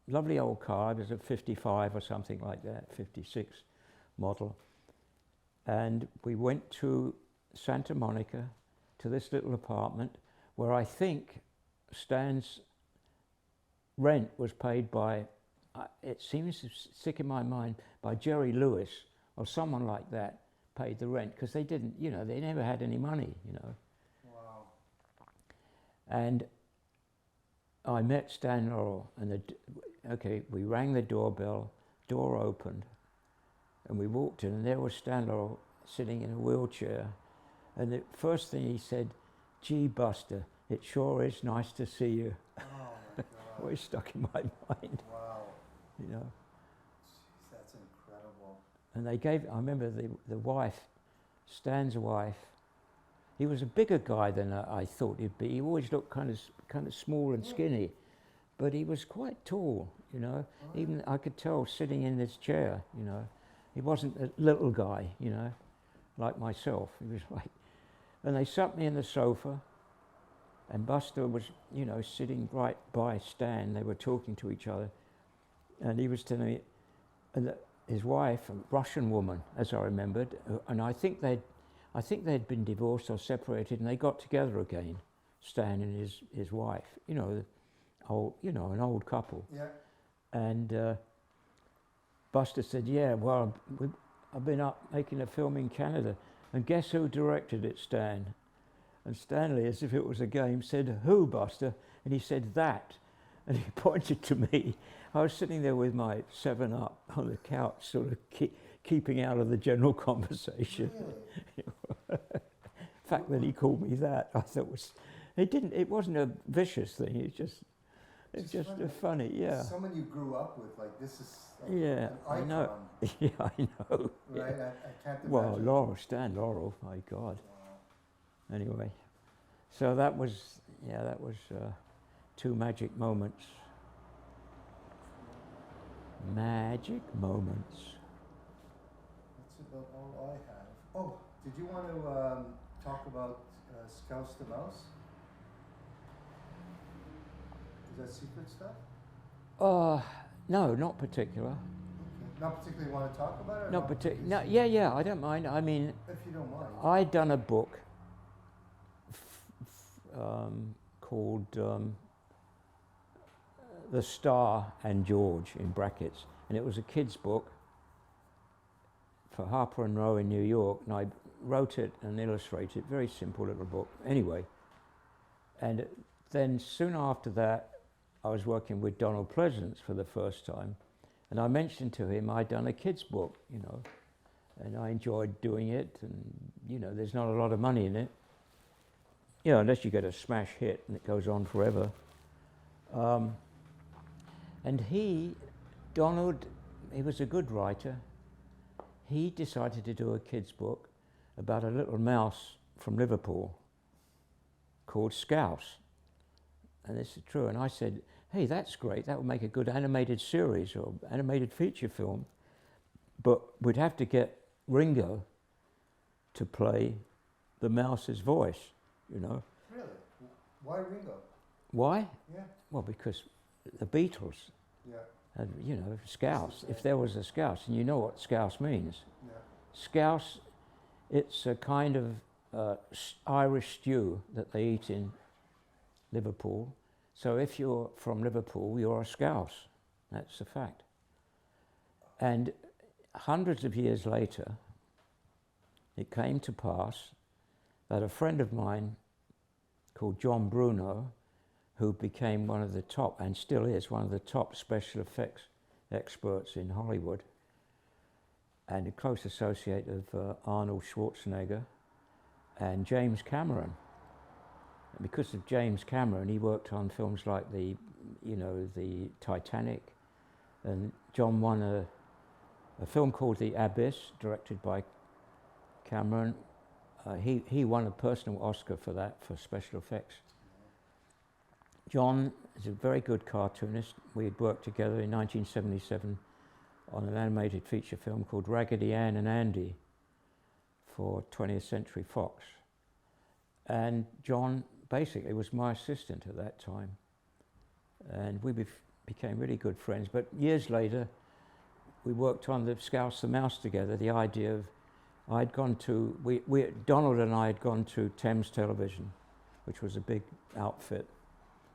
S1: Lovely old car. It was a 55 or something like that, 56 model. And we went to Santa Monica to this little apartment where I think Stan's rent was paid by, it seems to stick in my mind, by Jerry Lewis or someone like that paid the rent, because they didn't, they never had any money,
S2: Wow.
S1: And I met Stan Laurel, and we rang the doorbell, door opened, and we walked in, and there was Stan Laurel sitting in a wheelchair, and the first thing he said, "Gee, Buster, it sure is nice to see you."
S2: Oh my God.
S1: Always stuck in my mind,
S2: Wow.
S1: Jeez,
S2: That's incredible.
S1: And I remember the wife, Stan's wife, he was a bigger guy than I thought he'd be. He always looked kind of small and skinny, but he was quite tall,
S2: Oh.
S1: Even I could tell sitting in this chair, He wasn't a little guy, like myself. He was like, and they sat me in the sofa, and Buster was, sitting right by Stan. They were talking to each other, and he was telling me, and his wife, a Russian woman, as I remembered, and I think they'd been divorced or separated, and they got together again, Stan and his wife, an old couple.
S2: Yeah.
S1: And Buster said, "Yeah, well, I've been up making a film in Canada, and guess who directed it, Stan?" And Stanley, as if it was a game, said, "Who, Buster?" And he said, "That." And he pointed to me. I was sitting there with my 7-Up on the couch, sort of keeping out of the general conversation.
S2: Really?
S1: The fact that he called me that, I thought it wasn't a vicious thing, it's just funny, yeah.
S2: Someone you grew up with, like this is
S1: Yeah,
S2: an
S1: I
S2: icon.
S1: know. Yeah, I know.
S2: Right?
S1: Yeah.
S2: I can't imagine.
S1: Well, Stan Laurel, my God.
S2: Wow.
S1: Anyway, so that was two magic moments. Magic moments.
S2: That's about all I have. Oh, Did you want to talk about Scouse the Mouse? Is that secret stuff?
S1: No, not particular.
S2: Okay. Not particularly want to talk about it? Or
S1: Not particular. No, yeah, I don't mind. I mean,
S2: If you don't mind.
S1: I'd done a book called The Star and George in brackets, and it was a kid's book for Harper and Row in New York, and I wrote it and illustrated it. Very simple little book. Anyway, and then soon after that, I was working with Donald Pleasance for the first time, and I mentioned to him I'd done a kid's book, you know, and I enjoyed doing it, and you know, there's not a lot of money in it, you know, unless you get a smash hit and it goes on forever. And Donald, he was a good writer. He decided to do a kid's book about a little mouse from Liverpool called Scouse. And this is true. And I said, hey, that's great. That would make a good animated series or animated feature film. But we'd have to get Ringo to play the mouse's voice, you know.
S2: Really? Why Ringo?
S1: Why?
S2: Yeah.
S1: Well, because the Beatles
S2: Yeah.
S1: had, you know, Scouse. If there was a Scouse, and you know what Scouse means.
S2: Yeah.
S1: Scouse, it's a kind of Irish stew that they eat in Liverpool. So if you're from Liverpool, you're a Scouse. That's a fact. And hundreds of years later, it came to pass that a friend of mine called John Bruno, who became one of the top, and still is, one of the top special effects experts in Hollywood, and a close associate of Arnold Schwarzenegger and James Cameron. And because of James Cameron, he worked on films like the Titanic, and John won a film called The Abyss, directed by Cameron. He won a personal Oscar for that, for special effects. John is a very good cartoonist. We had worked together in 1977 on an animated feature film called Raggedy Ann and Andy for 20th Century Fox. And John basically was my assistant at that time. And we became really good friends. But years later, we worked on the Scouse the Mouse together. The idea of, Donald and I had gone to Thames Television, which was a big outfit.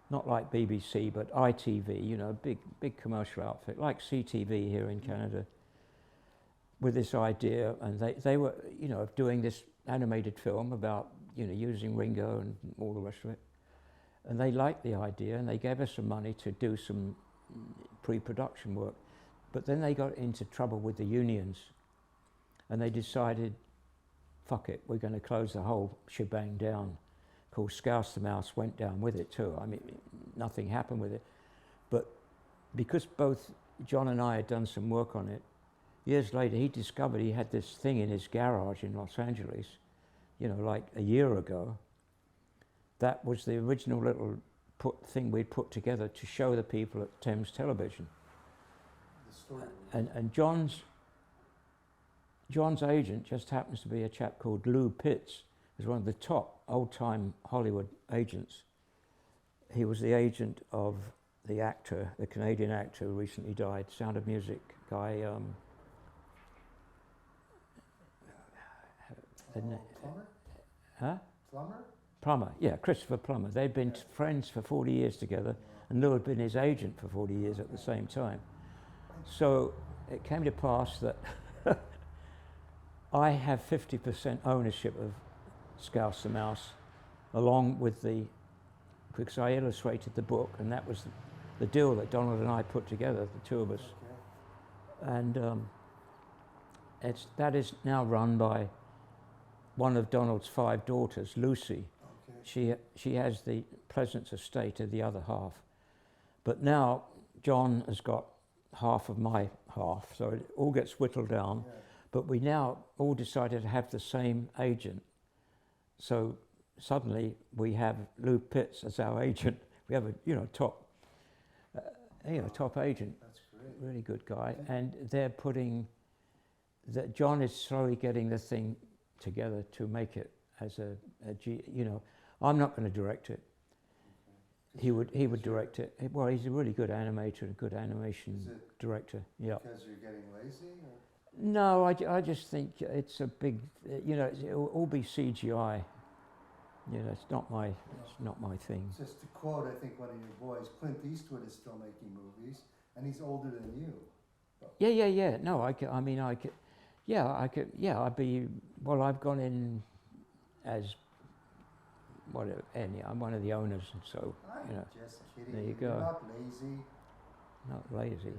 S1: Not like BBC, but ITV, you know, big commercial outfit, like CTV here in Canada, with this idea, and they were, you know, doing this animated film about, you know, using Ringo and all the rest of it. And they liked the idea, and they gave us some money to do some pre-production work. But then they got into trouble with the unions, and they decided, fuck it, we're going to close the whole shebang down. Of course, Scouse the Mouse went down with it too. I mean, nothing happened with it. But because both John and I had done some work on it, years later he discovered he had this thing in his garage in Los Angeles, you know, like a year ago. That was the original little thing we'd put together to show the people at Thames Television.
S2: The story.
S1: And John's agent just happens to be a chap called Lou Pitts, who's one of the top old-time Hollywood agents. He was the agent of the actor, the Canadian actor who recently died, Sound of Music guy.
S2: Plummer?
S1: Huh?
S2: Plummer?
S1: Plummer, yeah, Christopher Plummer. They'd been friends for 40 years together, and Lou had been his agent for 40 years at the same time. So it came to pass that I have 50% ownership of Scouse the Mouse, along with because I illustrated the book, and that was the deal that Donald and I put together, the two of us.
S2: Okay.
S1: And that is now run by one of Donald's 5 daughters, Lucy.
S2: Okay.
S1: She has the Pleasance estate of the other half. But now John has got half of my half, so it all gets whittled down.
S2: Yeah.
S1: But we now all decided to have the same agent. So suddenly we have Lou Pitts as our agent. We have a top agent.
S2: That's great.
S1: Really good guy. And they're putting that John is slowly getting the thing together to make it as you know, I'm not going to direct it. He would direct it. Well, he's a really good animator and good animation director. Yeah.
S2: Because you're getting lazy, or?
S1: No, I just think it's a big, you know, it'll all be CGI. You know, it's not my thing.
S2: Just to quote, I think one of your boys, Clint Eastwood is still making movies, and he's older than you.
S1: Yeah. No, I could. Yeah, I'd be. Well, I've gone in as whatever. I'm one of the owners, so you know.
S2: I'm just kidding.
S1: There you
S2: You're
S1: go.
S2: not lazy.
S1: Not lazy.
S2: Good.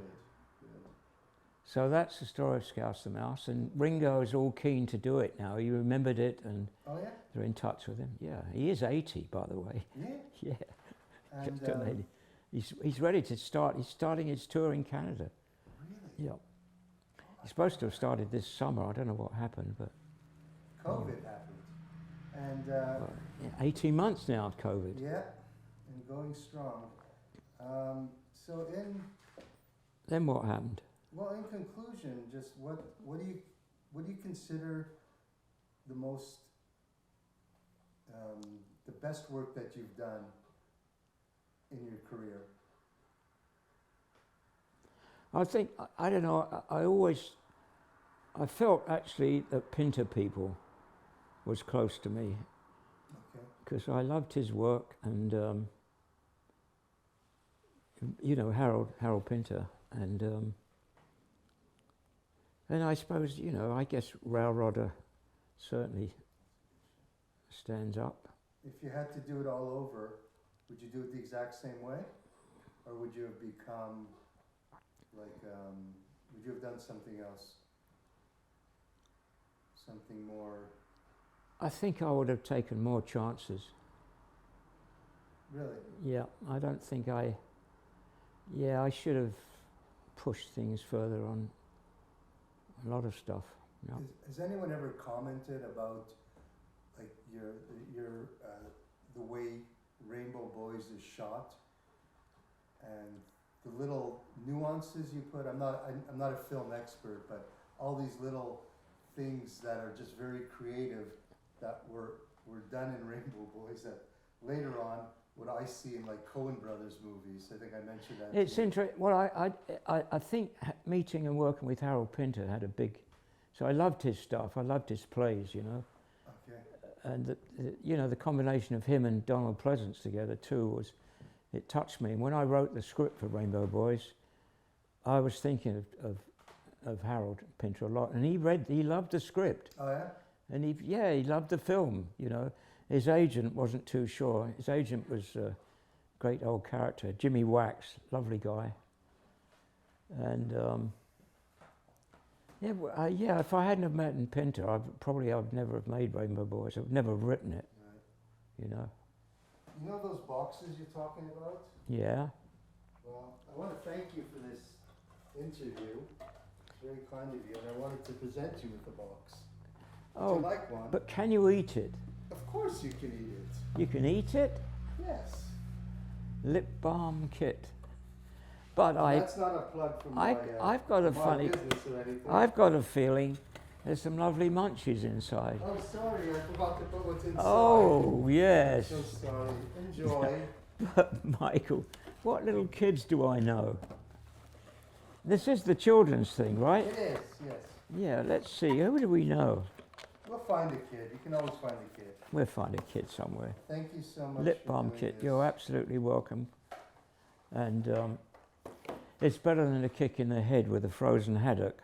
S1: So that's the story of Scouse the Mouse, and Ringo is all keen to do it now. He remembered it, and
S2: Oh yeah.
S1: they're in touch with him. Yeah, he is 80, by the way.
S2: Yeah.
S1: Yeah,
S2: And
S1: just an 80. He's ready to start. He's starting his tour in Canada.
S2: really,
S1: Yeah, he's supposed to have started this summer. I don't know what happened, but
S2: COVID happened, and
S1: well, yeah, 18 months now of COVID.
S2: yeah, and going strong. So
S1: Then what happened?
S2: well, in conclusion, just what do you consider the most the best work that you've done in your career?
S1: I think I don't know. I felt actually that Pinter People was close to me
S2: Okay.
S1: because I loved his work, and you know, Harold Pinter, and I suppose, you know, I guess Railrodder certainly stands up.
S2: If you had to do it all over, would you do it the exact same way, or would you have become like would you have done something else, something more?
S1: I think I would have taken more chances.
S2: Really?
S1: Yeah, I don't think I should have pushed things further on a lot of stuff. Yeah.
S2: Has anyone ever commented about like the way Rainbow Boys is shot and the little nuances you put? I'm not a film expert, but all these little things that are just very creative that were done in Rainbow Boys that later on what I see in like Coen Brothers movies. I think I mentioned that.
S1: It's interesting. Well, I think meeting and working with Harold Pinter had a big. So I loved his stuff. I loved his plays, you know.
S2: Okay.
S1: And you know, the combination of him and Donald Pleasance together too it touched me. And when I wrote the script for Rainbow Boys, I was thinking of Harold Pinter a lot, and he loved the script.
S2: Oh yeah.
S1: And he loved the film, you know. His agent wasn't too sure. His agent was a great old character, Jimmy Wax, lovely guy. And if I hadn't have met in Pinter, I'd never have made Rainbow Boys. I'd never have written it,
S2: Right.
S1: you know.
S2: You know those boxes you're talking about?
S1: Yeah.
S2: Well, I want to thank you for this interview. It's very kind of you, and I wanted to present you with the box. Would you like one?
S1: But can you eat it?
S2: Of course you can eat it.
S1: You can eat it?
S2: Yes.
S1: Lip balm kit. But
S2: That's not a plug from
S1: I've got a
S2: my
S1: funny,
S2: business or anything.
S1: I've got a feeling there's some lovely munchies inside.
S2: Oh, sorry, I forgot to put what's inside.
S1: Oh, yes.
S2: So sorry. Enjoy.
S1: But Michael, what little kids do I know? This is the children's thing, right?
S2: It is, yes.
S1: Yeah, let's see. Who do we know?
S2: We'll find a kid. You can always find a kid.
S1: We'll find a kid somewhere.
S2: Thank you so much.
S1: Lip
S2: for
S1: balm
S2: doing
S1: kit.
S2: this.
S1: You're absolutely welcome. And it's better than a kick in the head with a frozen haddock.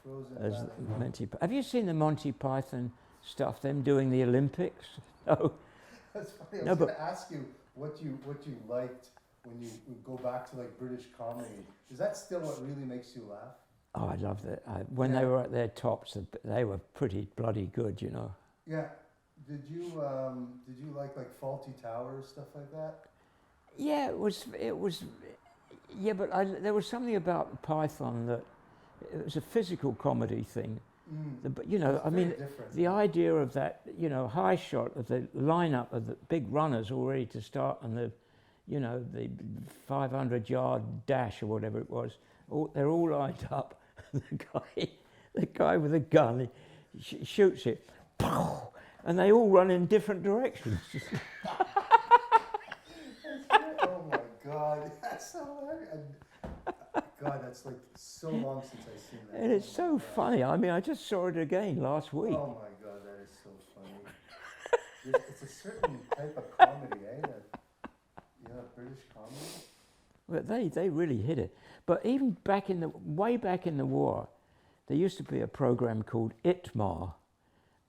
S2: Frozen
S1: As
S2: banana.
S1: Monty. Have you seen the Monty Python stuff? Them doing the Olympics? No.
S2: That's funny. I
S1: No,
S2: was
S1: but-
S2: going to ask you what you liked when you would go back to like British comedy. Is that still what really makes you laugh?
S1: Oh, I love that. When
S2: Yeah.
S1: they were at their tops, they were pretty bloody good, you know.
S2: Yeah. Did you like Faulty Towers, stuff like that?
S1: Yeah, it was. Yeah, but there was something about Python that it was a physical comedy thing. But you know,
S2: It's
S1: I mean,
S2: very different.
S1: the idea of that, you know, high shot of the lineup of the big runners all ready to start on the, you know, the 500-yard dash or whatever it was. They're all lined up. The guy with a gun, he shoots it. and they all run in different directions.
S2: Oh my God, that's hilarious. God, that's like so long since I've seen that.
S1: And it's
S2: Oh my
S1: so
S2: God.
S1: funny. I mean, I just saw it again last week.
S2: Oh my God, that is so funny. It's a certain type of comedy, eh? British comedy.
S1: But they really hit it. But even way back in the war, there used to be a program called ITMA,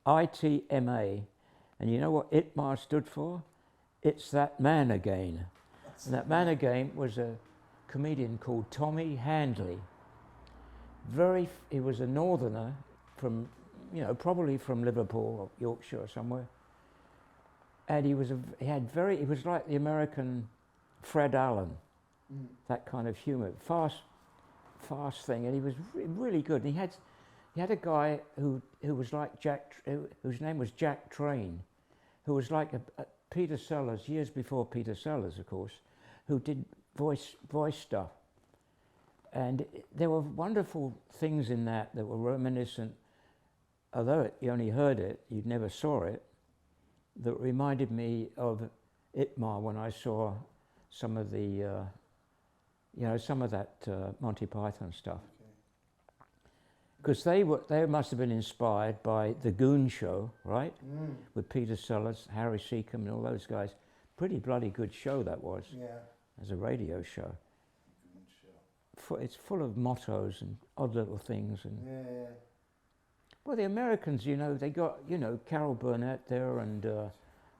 S1: ITMA, and you know what ITMA stood for? It's That Man Again. And That Man Again was a comedian called Tommy Handley. He was a northerner from, probably from Liverpool or Yorkshire or somewhere. And he was like the American Fred Allen, that kind of humour, fast thing, and he was really good. And he had a guy who was like whose name was Jack Train, who was like a Peter Sellers, years before Peter Sellers, of course, who did voice stuff. And there were wonderful things in that were reminiscent, although you only heard it, you never saw it, that reminded me of ITMA when I saw some of the, some of that Monty Python stuff. Because they must have been inspired by The Goon Show, right? With Peter Sellers, Harry Seacombe and all those guys. Pretty bloody good show that was.
S2: Yeah.
S1: As a radio show.
S2: Goon show.
S1: It's full of mottos and odd little things. And
S2: Yeah.
S1: well, the Americans, they got, Carol Burnett there and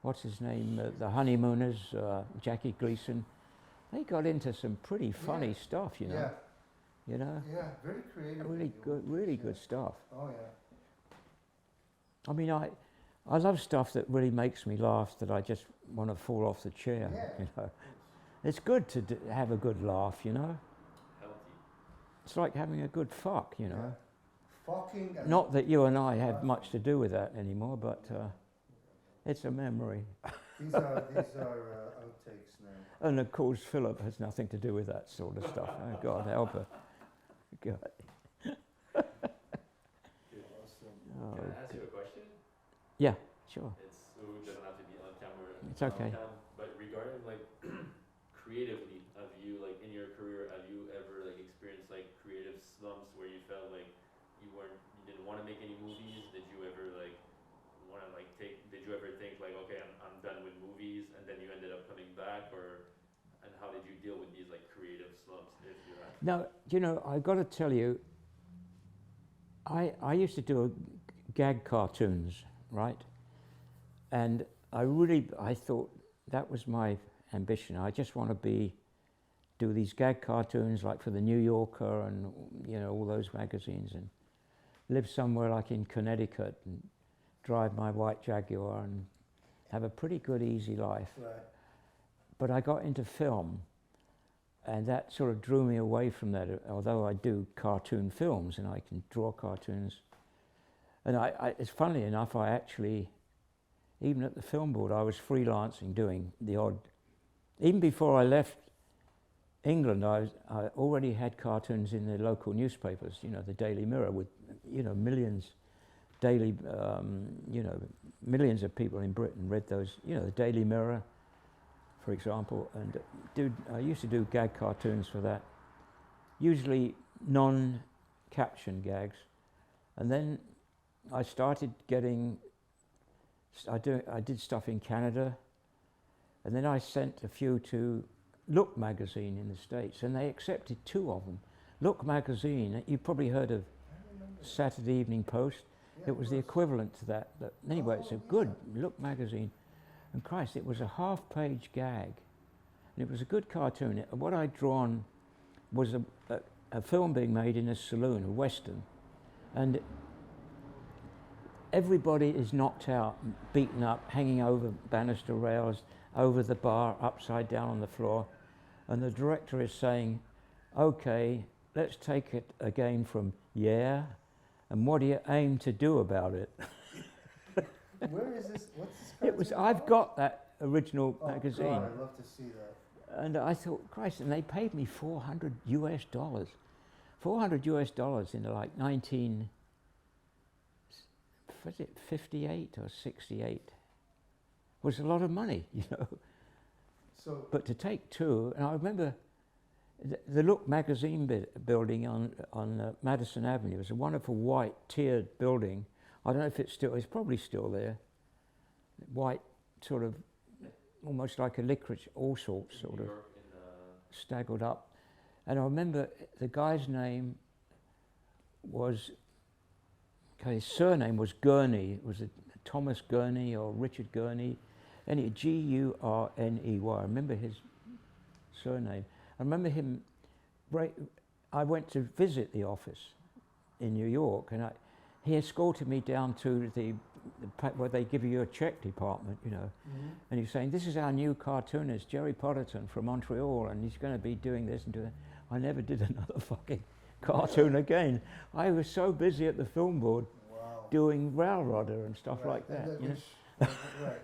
S1: what's his name, the Honeymooners, Jackie Gleason. They got into some pretty funny stuff,
S2: Yeah.
S1: Yeah,
S2: Very creative.
S1: really good stuff.
S2: Oh yeah.
S1: I mean, I love stuff that really makes me laugh, that I just want to fall off the chair,
S2: Yeah.
S1: It's good to have a good laugh,
S3: Healthy.
S1: It's like having a good fuck,
S2: Yeah. Fucking.
S1: Not that you and I have much to do with that anymore, but it's a memory.
S2: These are outtakes now.
S1: And of course, Philip has nothing to do with that sort of stuff. Oh, God help her. God.
S2: Awesome.
S1: Oh,
S3: Can I ask you a question?
S1: yeah, sure.
S3: It doesn't have to be on camera.
S1: It's okay.
S3: But regarding like creatively, have you like in your career, have you ever like experienced like creative slumps where you felt like you didn't want to make any movies? Did you ever like want to like did you ever think like, okay, I'm done with movies, and then you ended up coming back, and how did you deal with these like creative slumps if you had?
S1: Now, I've got to tell you, I used to do gag cartoons, right? And I thought that was my ambition. I just want to do these gag cartoons like for the New Yorker and, all those magazines, and live somewhere like in Connecticut and drive my white Jaguar and have a pretty good, easy life.
S2: Right.
S1: But I got into film, and that sort of drew me away from that, although I do cartoon films and I can draw cartoons. And it's funny enough, I actually, even at the film board, I was freelancing, doing the odd. Even before I left England, I already had cartoons in the local newspapers, the Daily Mirror, with, millions millions of people in Britain read those, the Daily Mirror, for example, and I used to do gag cartoons for that, usually non-caption gags, and then I started I did stuff in Canada, and then I sent a few to Look magazine in the States, and they accepted 2 of them. Look magazine, you've probably heard of Saturday Evening Post.
S2: Yeah,
S1: It was the equivalent to that. Anyway, it's a good Look magazine. And Christ, it was a half-page gag. And it was a good cartoon. What I'd drawn was a film being made in a saloon, a Western. And everybody is knocked out, beaten up, hanging over banister rails, over the bar, upside down on the floor. And the director is saying, okay, let's take it again from yeah, and what do you aim to do about it?
S2: Where is this? What's this?
S1: It was.
S2: cartoon
S1: I've
S2: called?
S1: got that original
S2: Oh
S1: magazine,
S2: God, I'd love to see that.
S1: and I thought, Christ, and they paid me $400 $400 in like 19. was it 58 or 68? Was a lot of money, you know.
S2: So,
S1: But to take two, and I remember the Look magazine building on Madison Avenue was a wonderful white tiered building. I don't know if it's probably still there. White, sort of, almost like a licorice, all sorts,
S3: In
S1: sort
S3: New
S1: of,
S3: York,
S1: staggered up. And I remember the guy's name was, okay, his surname was Gurney. It was Thomas Gurney or Richard Gurney. Anyway, Gurney. I remember his surname. I remember him, I went to visit the office in New York, and he escorted me down to where they give you a check department, you know. And he's saying, this is our new cartoonist, Jerry Potterton from Montreal, and he's going to be doing this and doing that. I never did another fucking cartoon again. I was so busy at the film board
S2: wow.
S1: doing Railrodder and stuff
S2: Right,
S1: like that,
S2: and
S1: you know.
S2: right.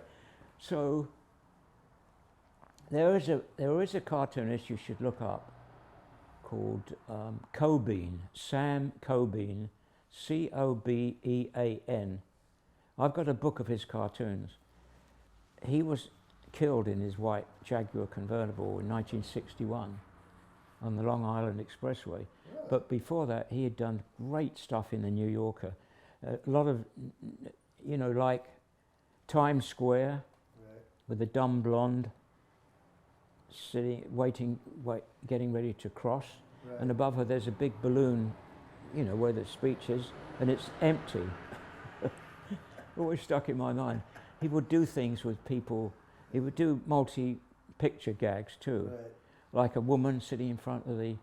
S1: So there is a cartoonist you should look up called Cobean, Sam Cobean, Cobean. I've got a book of his cartoons. He was killed in his white Jaguar convertible in 1961 on the Long Island Expressway.
S2: Really?
S1: But before that, he had done great stuff in the New Yorker. A lot of, you know, like Times Square
S2: Right.
S1: with the dumb blonde sitting, getting ready to cross.
S2: Right.
S1: And above her, there's a big balloon, you know, where the speech is, and it's empty. Always stuck in my mind. He would do things with people. He would do multi-picture gags too,
S2: Right.
S1: like a woman sitting in front of the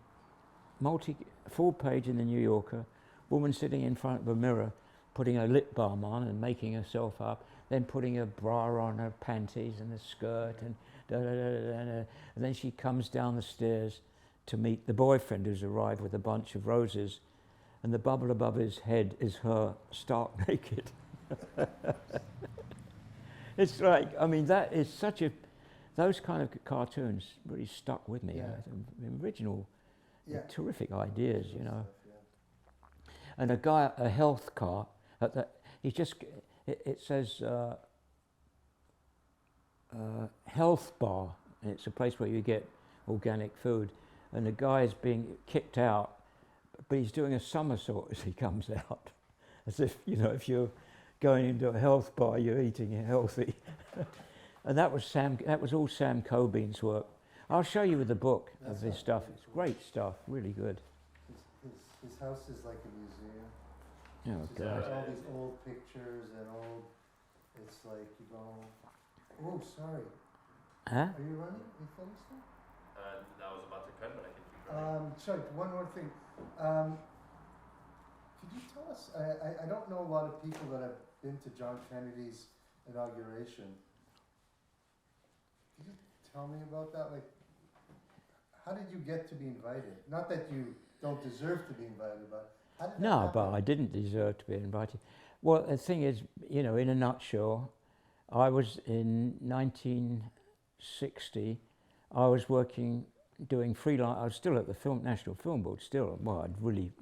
S1: full page in the New Yorker, woman sitting in front of a mirror, putting her lip balm on and making herself up, then putting a bra on her panties and a skirt, and and then she comes down the stairs to meet the boyfriend who's arrived with a bunch of roses, and the bubble above his head is her stark naked. It's like, I mean, that is those kind of cartoons really stuck with me.
S2: Yeah.
S1: The original,
S2: Yeah.
S1: terrific ideas, you know.
S2: Stuff, yeah.
S1: And a health car, it says health bar, and it's a place where you get organic food, and the guy is being kicked out, but he's doing a somersault as he comes out, as if, you know, if you're going into a health bar, you're eating healthy. And that was all Sam Cobean's work. I'll show you the book
S2: That
S1: of this
S2: sounds
S1: stuff.
S2: really
S1: It's
S2: cool.
S1: great stuff, really good.
S2: His house is like a museum.
S1: Oh,
S2: It's
S1: God.
S2: got all these old pictures and it's like you go, oh, sorry.
S1: Huh?
S2: Are you running? You finished it?
S3: I was about to cut, but I can keep running.
S2: Sorry, one more thing. Could you tell us, I don't know a lot of people that have been to John Kennedy's inauguration. Could you tell me about that? Like, how did you get to be invited? Not that you don't deserve to be invited, but how did that
S1: No,
S2: happen?
S1: but I didn't deserve to be invited. Well, the thing is, you know, in a nutshell, I was in 1960, I was doing freelance, I was still at the National Film Board, I'd really,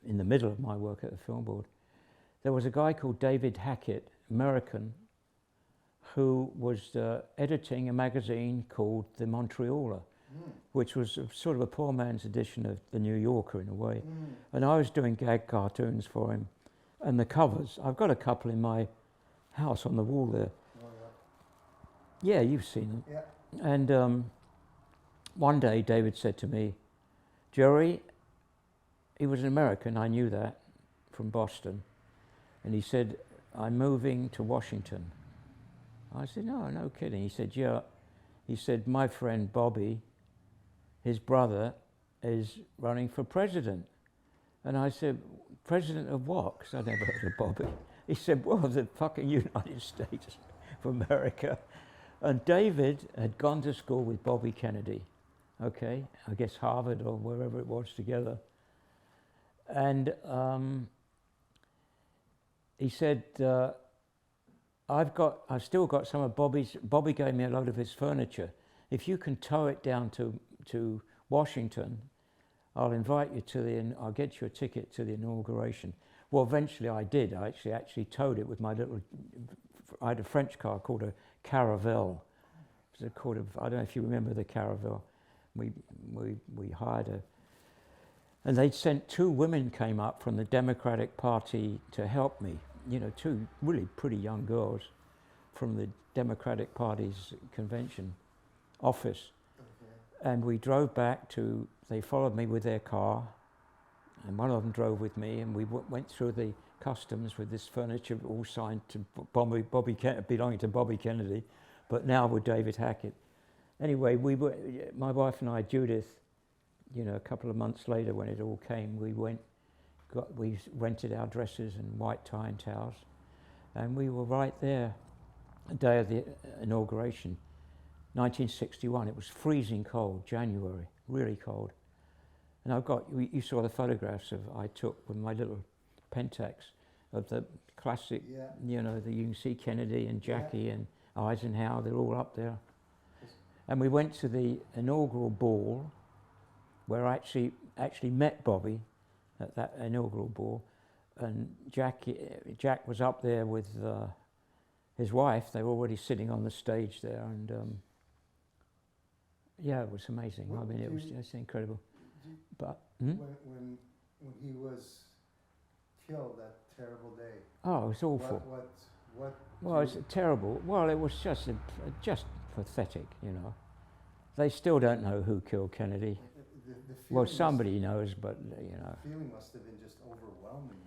S1: in the middle of my work at the Film Board. There was a guy called David Hackett, American, who was editing a magazine called The Montrealer, which was sort of a poor man's edition of The New Yorker in a way. And I was doing gag cartoons for him. And the covers, I've got a couple in my house on the wall there.
S2: Oh,
S1: Yeah, you've seen them.
S2: yeah.
S1: And one day David said to me, Jerry, he was an American, I knew that, from Boston. And he said, I'm moving to Washington. I said, no kidding. He said, yeah. He said, my friend Bobby, his brother, is running for president. And I said, president of what? Because I'd never heard of Bobby. He said, well, the fucking United States of America. And David had gone to school with Bobby Kennedy, okay? I guess Harvard or wherever it was together. And he said, I've still got some of Bobby gave me a load of his furniture. If you can tow it down to Washington, I'll invite you I'll get you a ticket to the inauguration. Well, eventually I did. I actually towed it with my little. I had a French car called a Caravelle. It was I don't know if you remember the Caravelle. We hired a. And they'd sent 2 women came up from the Democratic Party to help me. You know, 2 really pretty young girls from the Democratic Party's convention office.
S2: Okay.
S1: And we drove back to, they followed me with their car, and one of them drove with me, and we went through the customs with this furniture all signed to belonging to Bobby Kennedy, but now with David Hackett. Anyway, my wife and I, Judith, you know, a couple of months later when it all came, we rented our dresses and white tie and towels, and we were right there, the day of the inauguration, 1961. It was freezing cold, January, really cold. And you saw the photographs I took with my little Pentax of the classic,
S2: Yeah.
S1: you know, you can see Kennedy and Jackie and Eisenhower, they're all up there. And we went to the inaugural ball, where I actually met Bobby at that inaugural ball, and Jack was up there with his wife. They were already sitting on the stage there, and yeah, it was amazing. I mean, it was just incredible. But
S2: when he was killed that terrible day.
S1: Oh, it was awful.
S2: What
S1: Well, it's terrible. Well, it was just pathetic, you know. They still don't know who killed Kennedy. Well, somebody knows, but you know.
S2: The feeling must have been just overwhelming.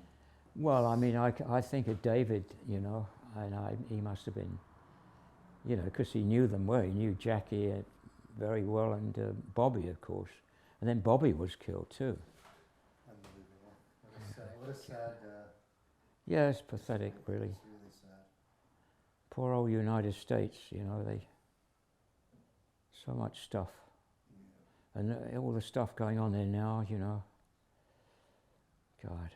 S1: Well, I mean, I think of David, you know, and he must have been, you know, because he knew them well. He knew Jackie very well, and Bobby, of course. And then Bobby was killed too.
S2: Unbelievable. What a sad.
S1: Yeah, it's pathetic, really.
S2: It's really sad.
S1: Poor old United States, you know, so much stuff.
S2: Yeah.
S1: And all the stuff going on there now, you know. God.